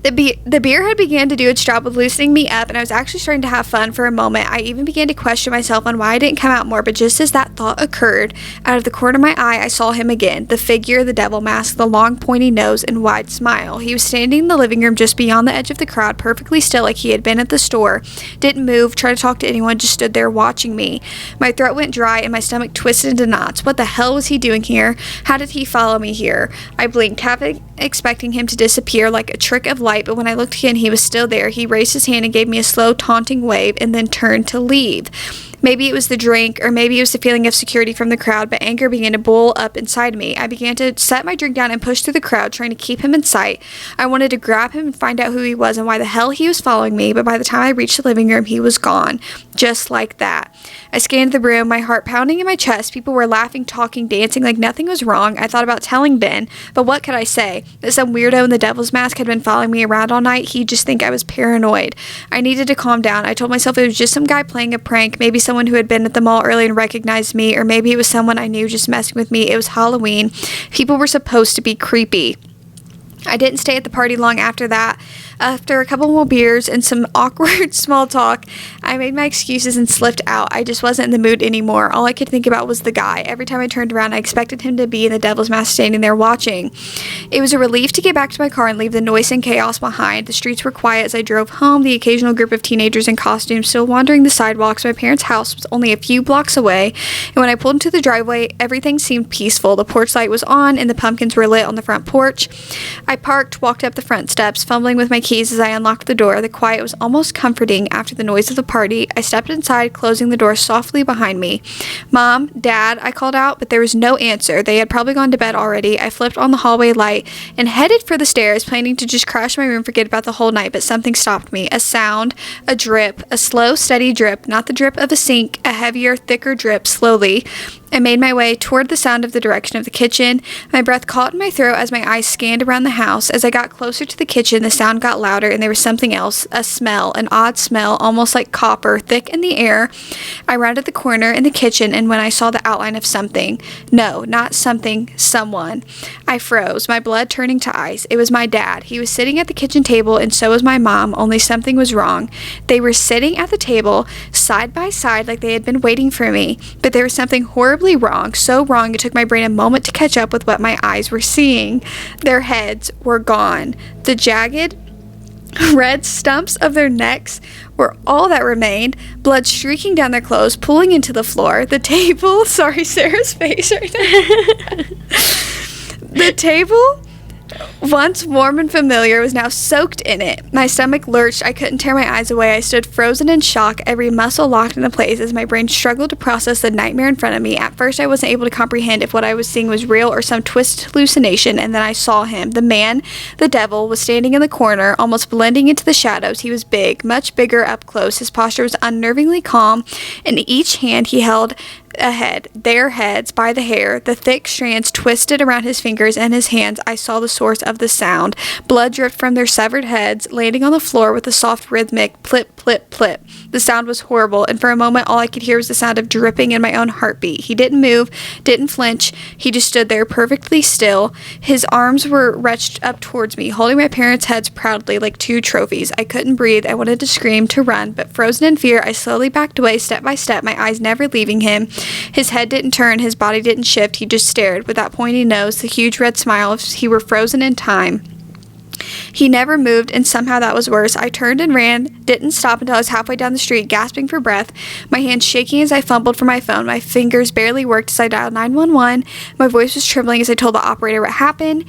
The beer had began to do its job with loosening me up, and I was actually starting to have fun for a moment. I even began to question myself on why I didn't come out more, but just as that thought occurred, out of the corner of my eye, I saw him again. The figure, the devil mask, the long pointy nose, and wide smile. He was standing in the living room just beyond the edge of the crowd, perfectly still like he had been at the store. Didn't move, try to talk to anyone, just stood there watching me. My throat went dry, and my stomach twisted into knots. What the hell was he doing here? How did he follow me here? I blinked, half expecting him to disappear like a trick of light, but when I looked again, he was still there. He raised his hand and gave me a slow, taunting wave and then turned to leave. Maybe it was the drink, or maybe it was the feeling of security from the crowd, but anger began to boil up inside me. I began to set my drink down and push through the crowd, trying to keep him in sight. I wanted to grab him and find out who he was and why the hell he was following me, but by the time I reached the living room, he was gone. Just like that. I scanned the room, my heart pounding in my chest. People were laughing, talking, dancing like nothing was wrong. I thought about telling Ben, but what could I say? That some weirdo in the devil's mask had been following me around all night? He'd just think I was paranoid. I needed to calm down. I told myself it was just some guy playing a prank, maybe someone who had been at the mall early and recognized me, or maybe it was someone I knew just messing with me. It was Halloween. People were supposed to be creepy. I didn't stay at the party long after that. After a couple more beers and some awkward small talk, I made my excuses and slipped out. I just wasn't in the mood anymore. All I could think about was the guy. Every time I turned around, I expected him to be in the devil's mask standing there watching. It was a relief to get back to my car and leave the noise and chaos behind. The streets were quiet as I drove home, the occasional group of teenagers in costumes still wandering the sidewalks. My parents' house was only a few blocks away, and when I pulled into the driveway, everything seemed peaceful. The porch light was on, and the pumpkins were lit on the front porch. I parked, walked up the front steps, fumbling with my keys as I unlocked the door. The quiet was almost comforting after the noise of the party. I stepped inside, closing the door softly behind me. "Mom, Dad," I called out, but there was no answer. They had probably gone to bed already. I flipped on the hallway light and headed for the stairs, planning to just crash my room, forget about the whole night, but something stopped me. A sound, a drip, a slow, steady drip, not the drip of a sink, a heavier, thicker drip, slowly. I made my way toward the sound of the direction of the kitchen. My breath caught in my throat as my eyes scanned around the house. As I got closer to the kitchen, the sound got louder, and there was something else, a smell, an odd smell, almost like copper, thick in the air. I rounded the corner in the kitchen, and when I saw the outline of something, no, not something, someone, I froze, my blood turning to ice. It was my dad. He was sitting at the kitchen table, and so was my mom, only something was wrong. They were sitting at the table, side by side, like they had been waiting for me, but there was something horribly wrong, so wrong it took my brain a moment to catch up with what my eyes were seeing. Their heads were gone. The jagged red stumps of their necks were all that remained, blood streaking down their clothes, pooling into the floor. The table, sorry, Sarah's face right now. The table, once warm and familiar, was now soaked in it. My stomach lurched. I couldn't tear my eyes away. I stood frozen in shock, every muscle locked into place as my brain struggled to process the nightmare in front of me. At first, I wasn't able to comprehend if what I was seeing was real or some twisted hallucination, and then I saw him. The man, the devil, was standing in the corner, almost blending into the shadows. He was big, much bigger up close. His posture was unnervingly calm. In each hand, he held a head, their heads by the hair, the thick strands twisted around his fingers and his hands. I saw the source of the sound. Blood dripped from their severed heads, landing on the floor with a soft rhythmic plip, plip, plip. The sound was horrible, and for a moment all I could hear was the sound of dripping in my own heartbeat. He didn't move, didn't flinch. He just stood there perfectly still. His arms were reached up towards me, holding my parents' heads proudly like two trophies. I couldn't breathe. I wanted to scream, to run, but frozen in fear, I slowly backed away step by step, my eyes never leaving him. His head didn't turn, his body didn't shift. He just stared with that pointy nose, the huge red smile, as he were frozen in time. He never moved, and somehow that was worse. I turned and ran, didn't stop until I was halfway down the street, gasping for breath, my hands shaking as I fumbled for my phone. My fingers barely worked as I dialed 911. My voice was trembling as I told the operator what happened.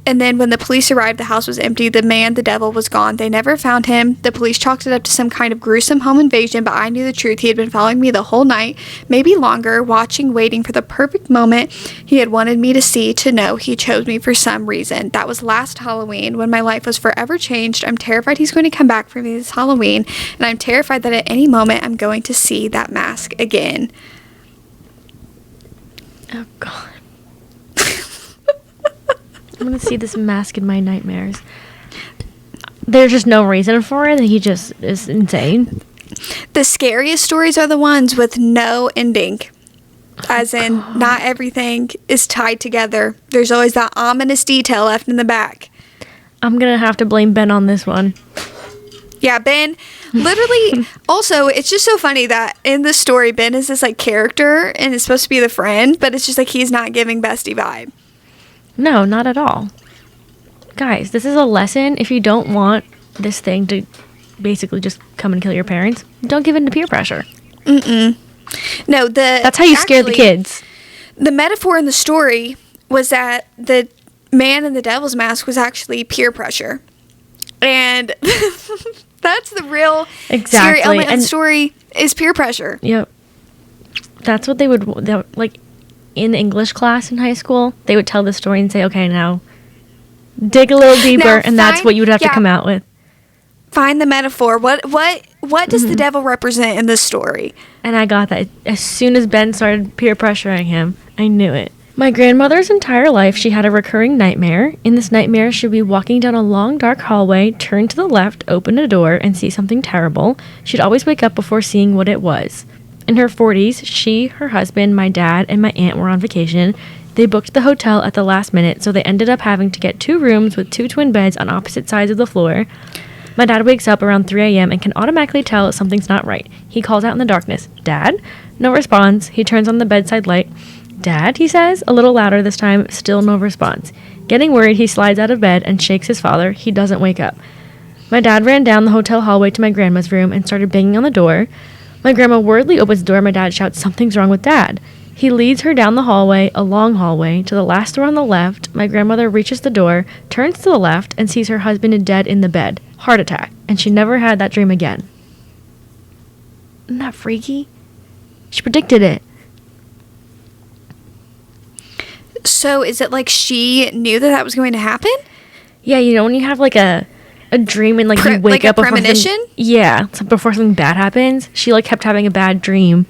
And then when the police arrived, the house was empty. The man, the devil, was gone. They never found him. The police chalked it up to some kind of gruesome home invasion, but I knew the truth. He had been following me the whole night, maybe longer, watching, waiting for the perfect moment he had wanted me to see, to know. He chose me for some reason. That was last Halloween, when my life was forever changed. I'm terrified he's going to come back for me this Halloween, and I'm terrified that at any moment I'm going to see that mask again. Oh, God. I'm going to see this mask in my nightmares. There's just no reason for it. He just is insane. The scariest stories are the ones with no ending. As in, not everything is tied together. There's always that ominous detail left in the back. I'm going to have to blame Ben on this one. Yeah, Ben, literally, also, it's just so funny that in the story, Ben is this, like, character, and is supposed to be the friend, but it's just, like, he's not giving bestie vibe. No, not at all. Guys, this is a lesson. If you don't want this thing to basically just come and kill your parents, don't give in to peer pressure. No, that's how you scare the kids. The metaphor in the story was that the man in the devil's mask was actually peer pressure. And that's the real scary element of the story, is peer pressure. Yep. That's what they would, like, in English class in high school, they would tell the story and say, okay, now dig a little deeper, and that's what you would have to come out with. Find the metaphor. What does the devil represent in this story? And I got that. As soon as Ben started peer pressuring him, I knew it. My grandmother's entire life, she had a recurring nightmare. In this nightmare, she'd be walking down a long, dark hallway, turn to the left, open a door, and see something terrible. She'd always wake up before seeing what it was. In her 40s, she, her husband, my dad, and my aunt were on vacation. They booked the hotel at the last minute, so they ended up having to get 2 rooms with 2 twin beds on opposite sides of the floor. My dad wakes up around 3 a.m. and can automatically tell something's not right. He calls out in the darkness, "Dad?" No response. He turns on the bedside light. "Dad?" he says, a little louder this time, still no response. Getting worried, he slides out of bed and shakes his father. He doesn't wake up. My dad ran down the hotel hallway to my grandma's room and started banging on the door. My grandma worriedly opens the door. My dad shouts, "Something's wrong with Dad." He leads her down the hallway, a long hallway, to the last door on the left. My grandmother reaches the door, turns to the left, and sees her husband dead in the bed. Heart attack. And she never had that dream again. Isn't that freaky? She predicted it. So is it like she knew that that was going to happen? Yeah, you know when you have like a dream and like you wake like up a before premonition? Yeah, so before something bad happens. She like kept having a bad dream,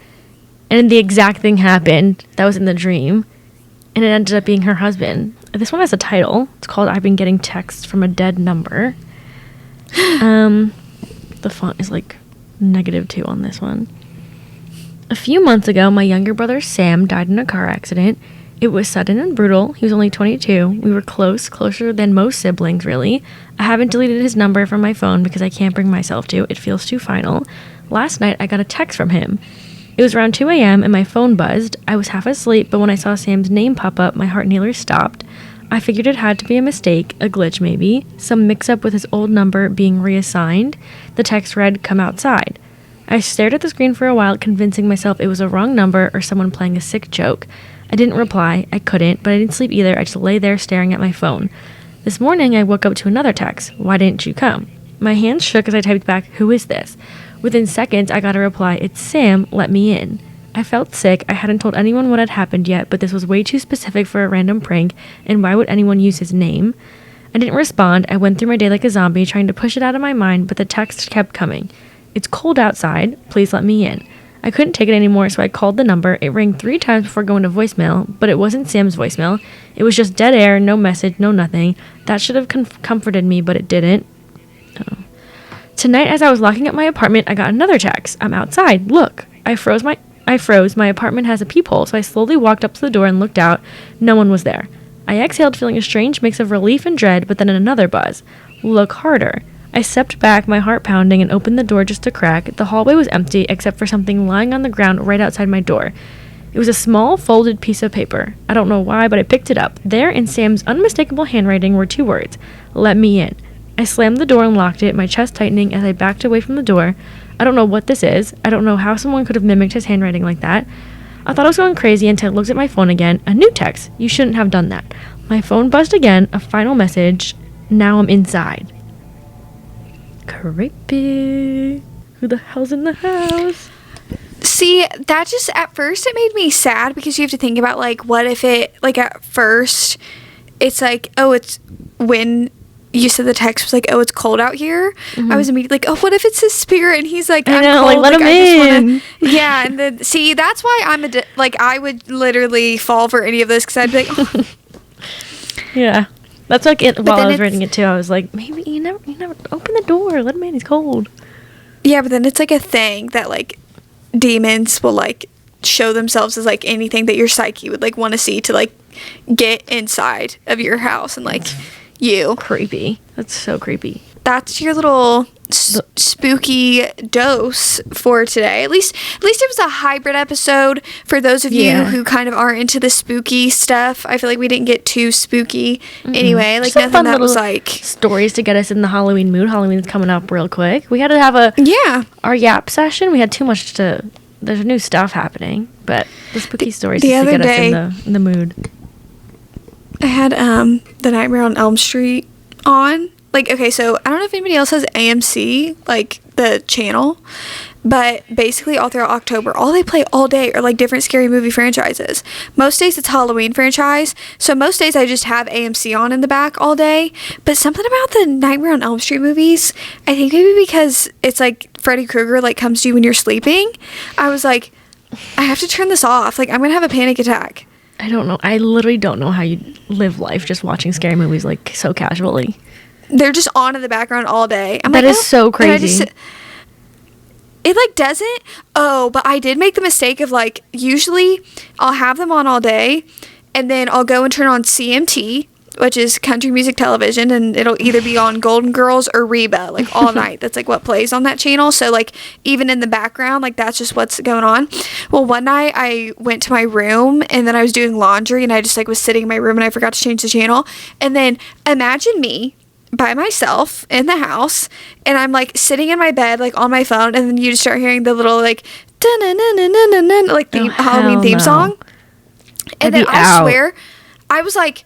and the exact thing happened that was in the dream, and it ended up being her husband. This one has a title. It's called "I've Been Getting Texts from a Dead Number." The font is like -2 on this one. A few months ago, my younger brother Sam died in a car accident. It was sudden and brutal. He was only 22. We were closer than most siblings, really. I haven't deleted his number from my phone because I can't bring myself to. It feels too final. Last night, I got a text from him. It was around 2 a.m. and my phone buzzed. I was half asleep, but when I saw Sam's name pop up, my heart nearly stopped. I figured it had to be a mistake, a glitch maybe, some mix-up with his old number being reassigned. The text read, "Come outside." I stared at the screen for a while, convincing myself it was a wrong number or someone playing a sick joke. I didn't reply. I couldn't, but I didn't sleep either. I just lay there staring at my phone. This morning, I woke up to another text. "Why didn't you come?" My hands shook as I typed back, "Who is this?" Within seconds, I got a reply, "It's Sam, let me in." I felt sick. I hadn't told anyone what had happened yet, but this was way too specific for a random prank, and why would anyone use his name? I didn't respond. I went through my day like a zombie, trying to push it out of my mind, but the text kept coming. "It's cold outside. Please let me in." I couldn't take it anymore, so I called the number. It rang 3 times before going to voicemail, but it wasn't Sam's voicemail. It was just dead air, no message, no nothing. That should have comforted me, but it didn't. Oh. Tonight, as I was locking up my apartment, I got another text. "I'm outside. Look." I froze. My apartment has a peephole, so I slowly walked up to the door and looked out. No one was there. I exhaled, feeling a strange mix of relief and dread, but then another buzz. "Look harder." I stepped back, my heart pounding, and opened the door just a crack. The hallway was empty, except for something lying on the ground right outside my door. It was a small, folded piece of paper. I don't know why, but I picked it up. There, in Sam's unmistakable handwriting, were 2 words. "Let me in." I slammed the door and locked it, my chest tightening as I backed away from the door. I don't know what this is. I don't know how someone could have mimicked his handwriting like that. I thought I was going crazy until I looked at my phone again. A new text. "You shouldn't have done that." My phone buzzed again. A final message. "Now I'm inside." Creepy. Who the hell's in the house? See, that just, at first it made me sad because you have to think about, like, what if it, like, at first it's like, oh, it's when you said the text was like, "Oh, it's cold out here." Mm-hmm. I was immediately like, oh, what if it's his spirit and he's like, I "I'm know, cold, like, let him I just in." Yeah, and then see, that's why I would literally fall for any of this because I'd be like, oh. Yeah, that's like it. While I was then reading it too, I was like, maybe you never open the door. Let him in. He's cold. Yeah, but then it's like a thing that like demons will like show themselves as like anything that your psyche would like want to see to like get inside of your house and like you. Creepy. That's so creepy. That's your little spooky dose for today. At least it was a hybrid episode for those of you who kind of are into the spooky stuff. I feel like we didn't get too spooky anyway. Like Some nothing that was like stories to get us in the Halloween mood. Halloween's coming up real quick. We had to have our yap session. We had too much to. There's new stuff happening, but the spooky stories the just to other get day, us in the mood. I had The Nightmare on Elm Street on. Like, okay, so I don't know if anybody else has AMC, like the channel, but basically all throughout October, all they play all day are like different scary movie franchises. Most days it's Halloween franchise, so most days I just have AMC on in the back all day. But something about the Nightmare on Elm Street movies, I think maybe because it's like Freddy Krueger like comes to you when you're sleeping, I was like, I have to turn this off. Like, I'm gonna have a panic attack. I don't know. I literally don't know how you live life just watching scary movies like so casually. They're just on in the background all day. That is so crazy. It like doesn't. Oh, but I did make the mistake of like usually I'll have them on all day, and then I'll go and turn on CMT, which is country music television, and it'll either be on Golden Girls or Reba, like all night. That's like what plays on that channel. So like even in the background, like that's just what's going on. Well, one night I went to my room and then I was doing laundry and I just like was sitting in my room and I forgot to change the channel. And then imagine me by myself in the house and I'm like sitting in my bed like on my phone, and then you just start hearing the little like like the Halloween theme song. And then I swear I was like,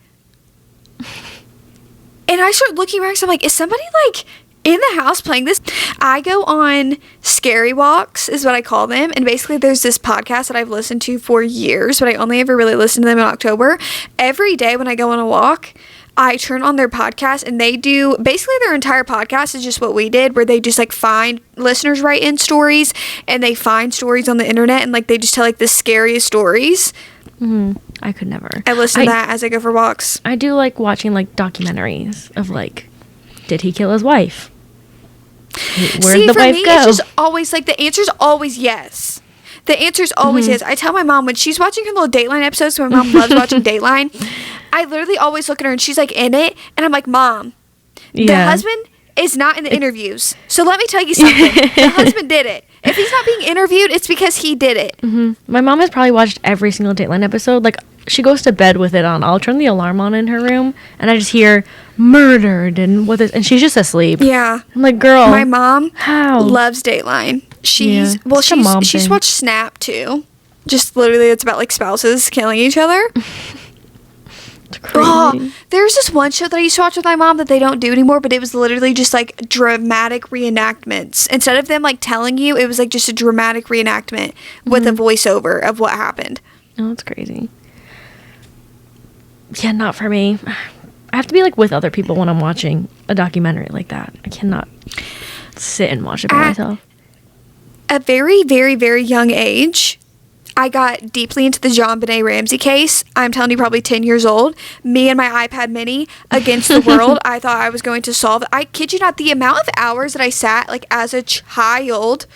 and I started looking around because I'm like, is somebody like in the house playing this? I go on scary walks is what I call them, and basically there's this podcast that I've listened to for years, but I only ever really listened to them in October. Every day when I go on a walk, I turn on their podcast, and they do basically their entire podcast is just what we did, where they just like find listeners write in stories, and they find stories on the internet, and like they just tell like the scariest stories. I could never. I listen to that as I go for walks. I do like watching like documentaries of like, did he kill his wife? Where'd the wife go? It's just always like the answer's always yes. The answer's always yes. I tell my mom when she's watching her little Dateline episodes, so my mom loves watching Dateline, I literally always look at her and she's like in it, and I'm like, Mom, the husband is not in the interviews. So let me tell you something. The husband did it. If he's not being interviewed, it's because he did it. My mom has probably watched every single Dateline episode. Like, she goes to bed with it on. I'll turn the alarm on in her room, and I just hear murdered and she's just asleep. Yeah. I'm like, girl, my mom how? Loves Dateline. She's watched Snap too. Just literally, it's about like spouses killing each other. Oh, there's this one show that I used to watch with my mom that they don't do anymore, but it was literally just like dramatic reenactments. Instead of them like telling you, it was like just a dramatic reenactment with a voiceover of what happened. Oh, that's crazy. Yeah, not for me. I have to be like with other people when I'm watching a documentary like that. I cannot sit and watch it by myself. At a very, very, very young age, I got deeply into the JonBenet Ramsey case. I'm telling you, probably 10 years old. Me and my iPad mini against the world. I thought I was going to solve it. I kid you not, the amount of hours that I sat like as a child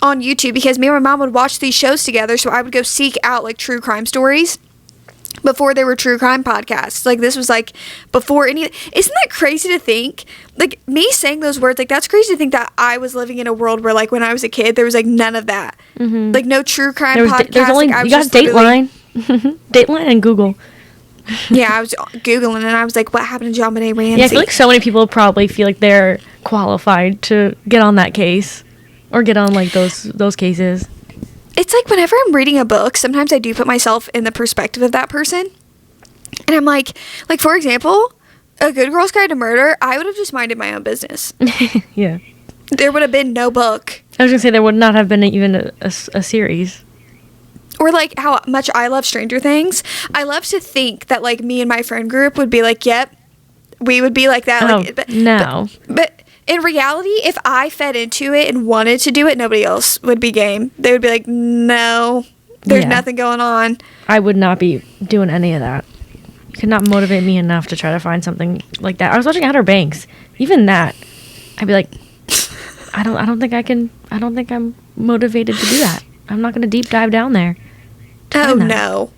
on YouTube, because me and my mom would watch these shows together, so I would go seek out like true crime stories before there were true crime podcasts. Like this was like before any. Isn't that crazy to think? Like me saying those words, like that's crazy to think that I was living in a world where like when I was a kid there was like none of that. Like no true crime podcast. There's only, like, you got Dateline. Dateline and Google. Yeah, I was Googling and I was like, what happened to JonBenet Ramsey? Yeah, I feel like so many people probably feel like they're qualified to get on that case or get on like those cases. It's like whenever I'm reading a book, sometimes I do put myself in the perspective of that person. And I'm like for example, A Good Girl's Guide to Murder, I would have just minded my own business. Yeah. There would have been no book. I was going to say there would not have been even a series. Or like how much I love Stranger Things. I love to think that like me and my friend group would be like, yep, we would be like that. Oh, like, no. But in reality, if I fed into it and wanted to do it, nobody else would be game. They would be like, no, there's nothing going on. I would not be doing any of that. You could not motivate me enough to try to find something like that. I was watching Outer Banks. Even that, I'd be like, I don't think I'm motivated to do that. I'm not going to deep dive down there. Oh,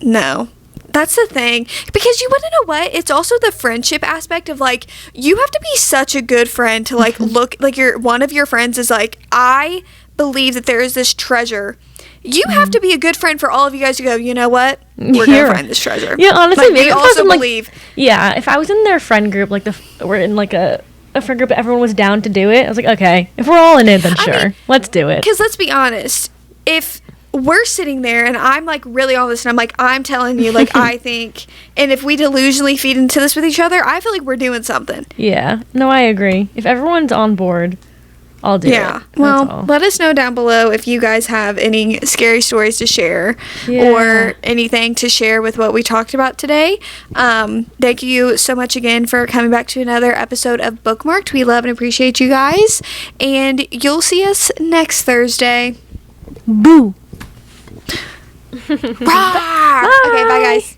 no. That's the thing. Because you want to know what? It's also the friendship aspect of like, you have to be such a good friend to like look like one of your friends is like, I believe that there is this treasure. You have to be a good friend for all of you guys to go, you know what? We're going to find this treasure. Yeah, honestly, like, maybe we also believe. Yeah, if I was in their friend group, like we're in like a friend group, everyone was down to do it. I was like, okay, if we're all in it, then sure, let's do it. Because let's be honest, if we're sitting there and I'm like really all this and I'm like, I'm telling you, like, I think, and if we delusionally feed into this with each other, I feel like we're doing something. Yeah, no, I agree. If everyone's on board, I'll do it. Yeah, well, let us know down below if you guys have any scary stories to share or anything to share with what we talked about today. Thank you so much again for coming back to another episode of Bookmark'd. We love and appreciate you guys, and you'll see us next Thursday. Boo! Okay, bye guys.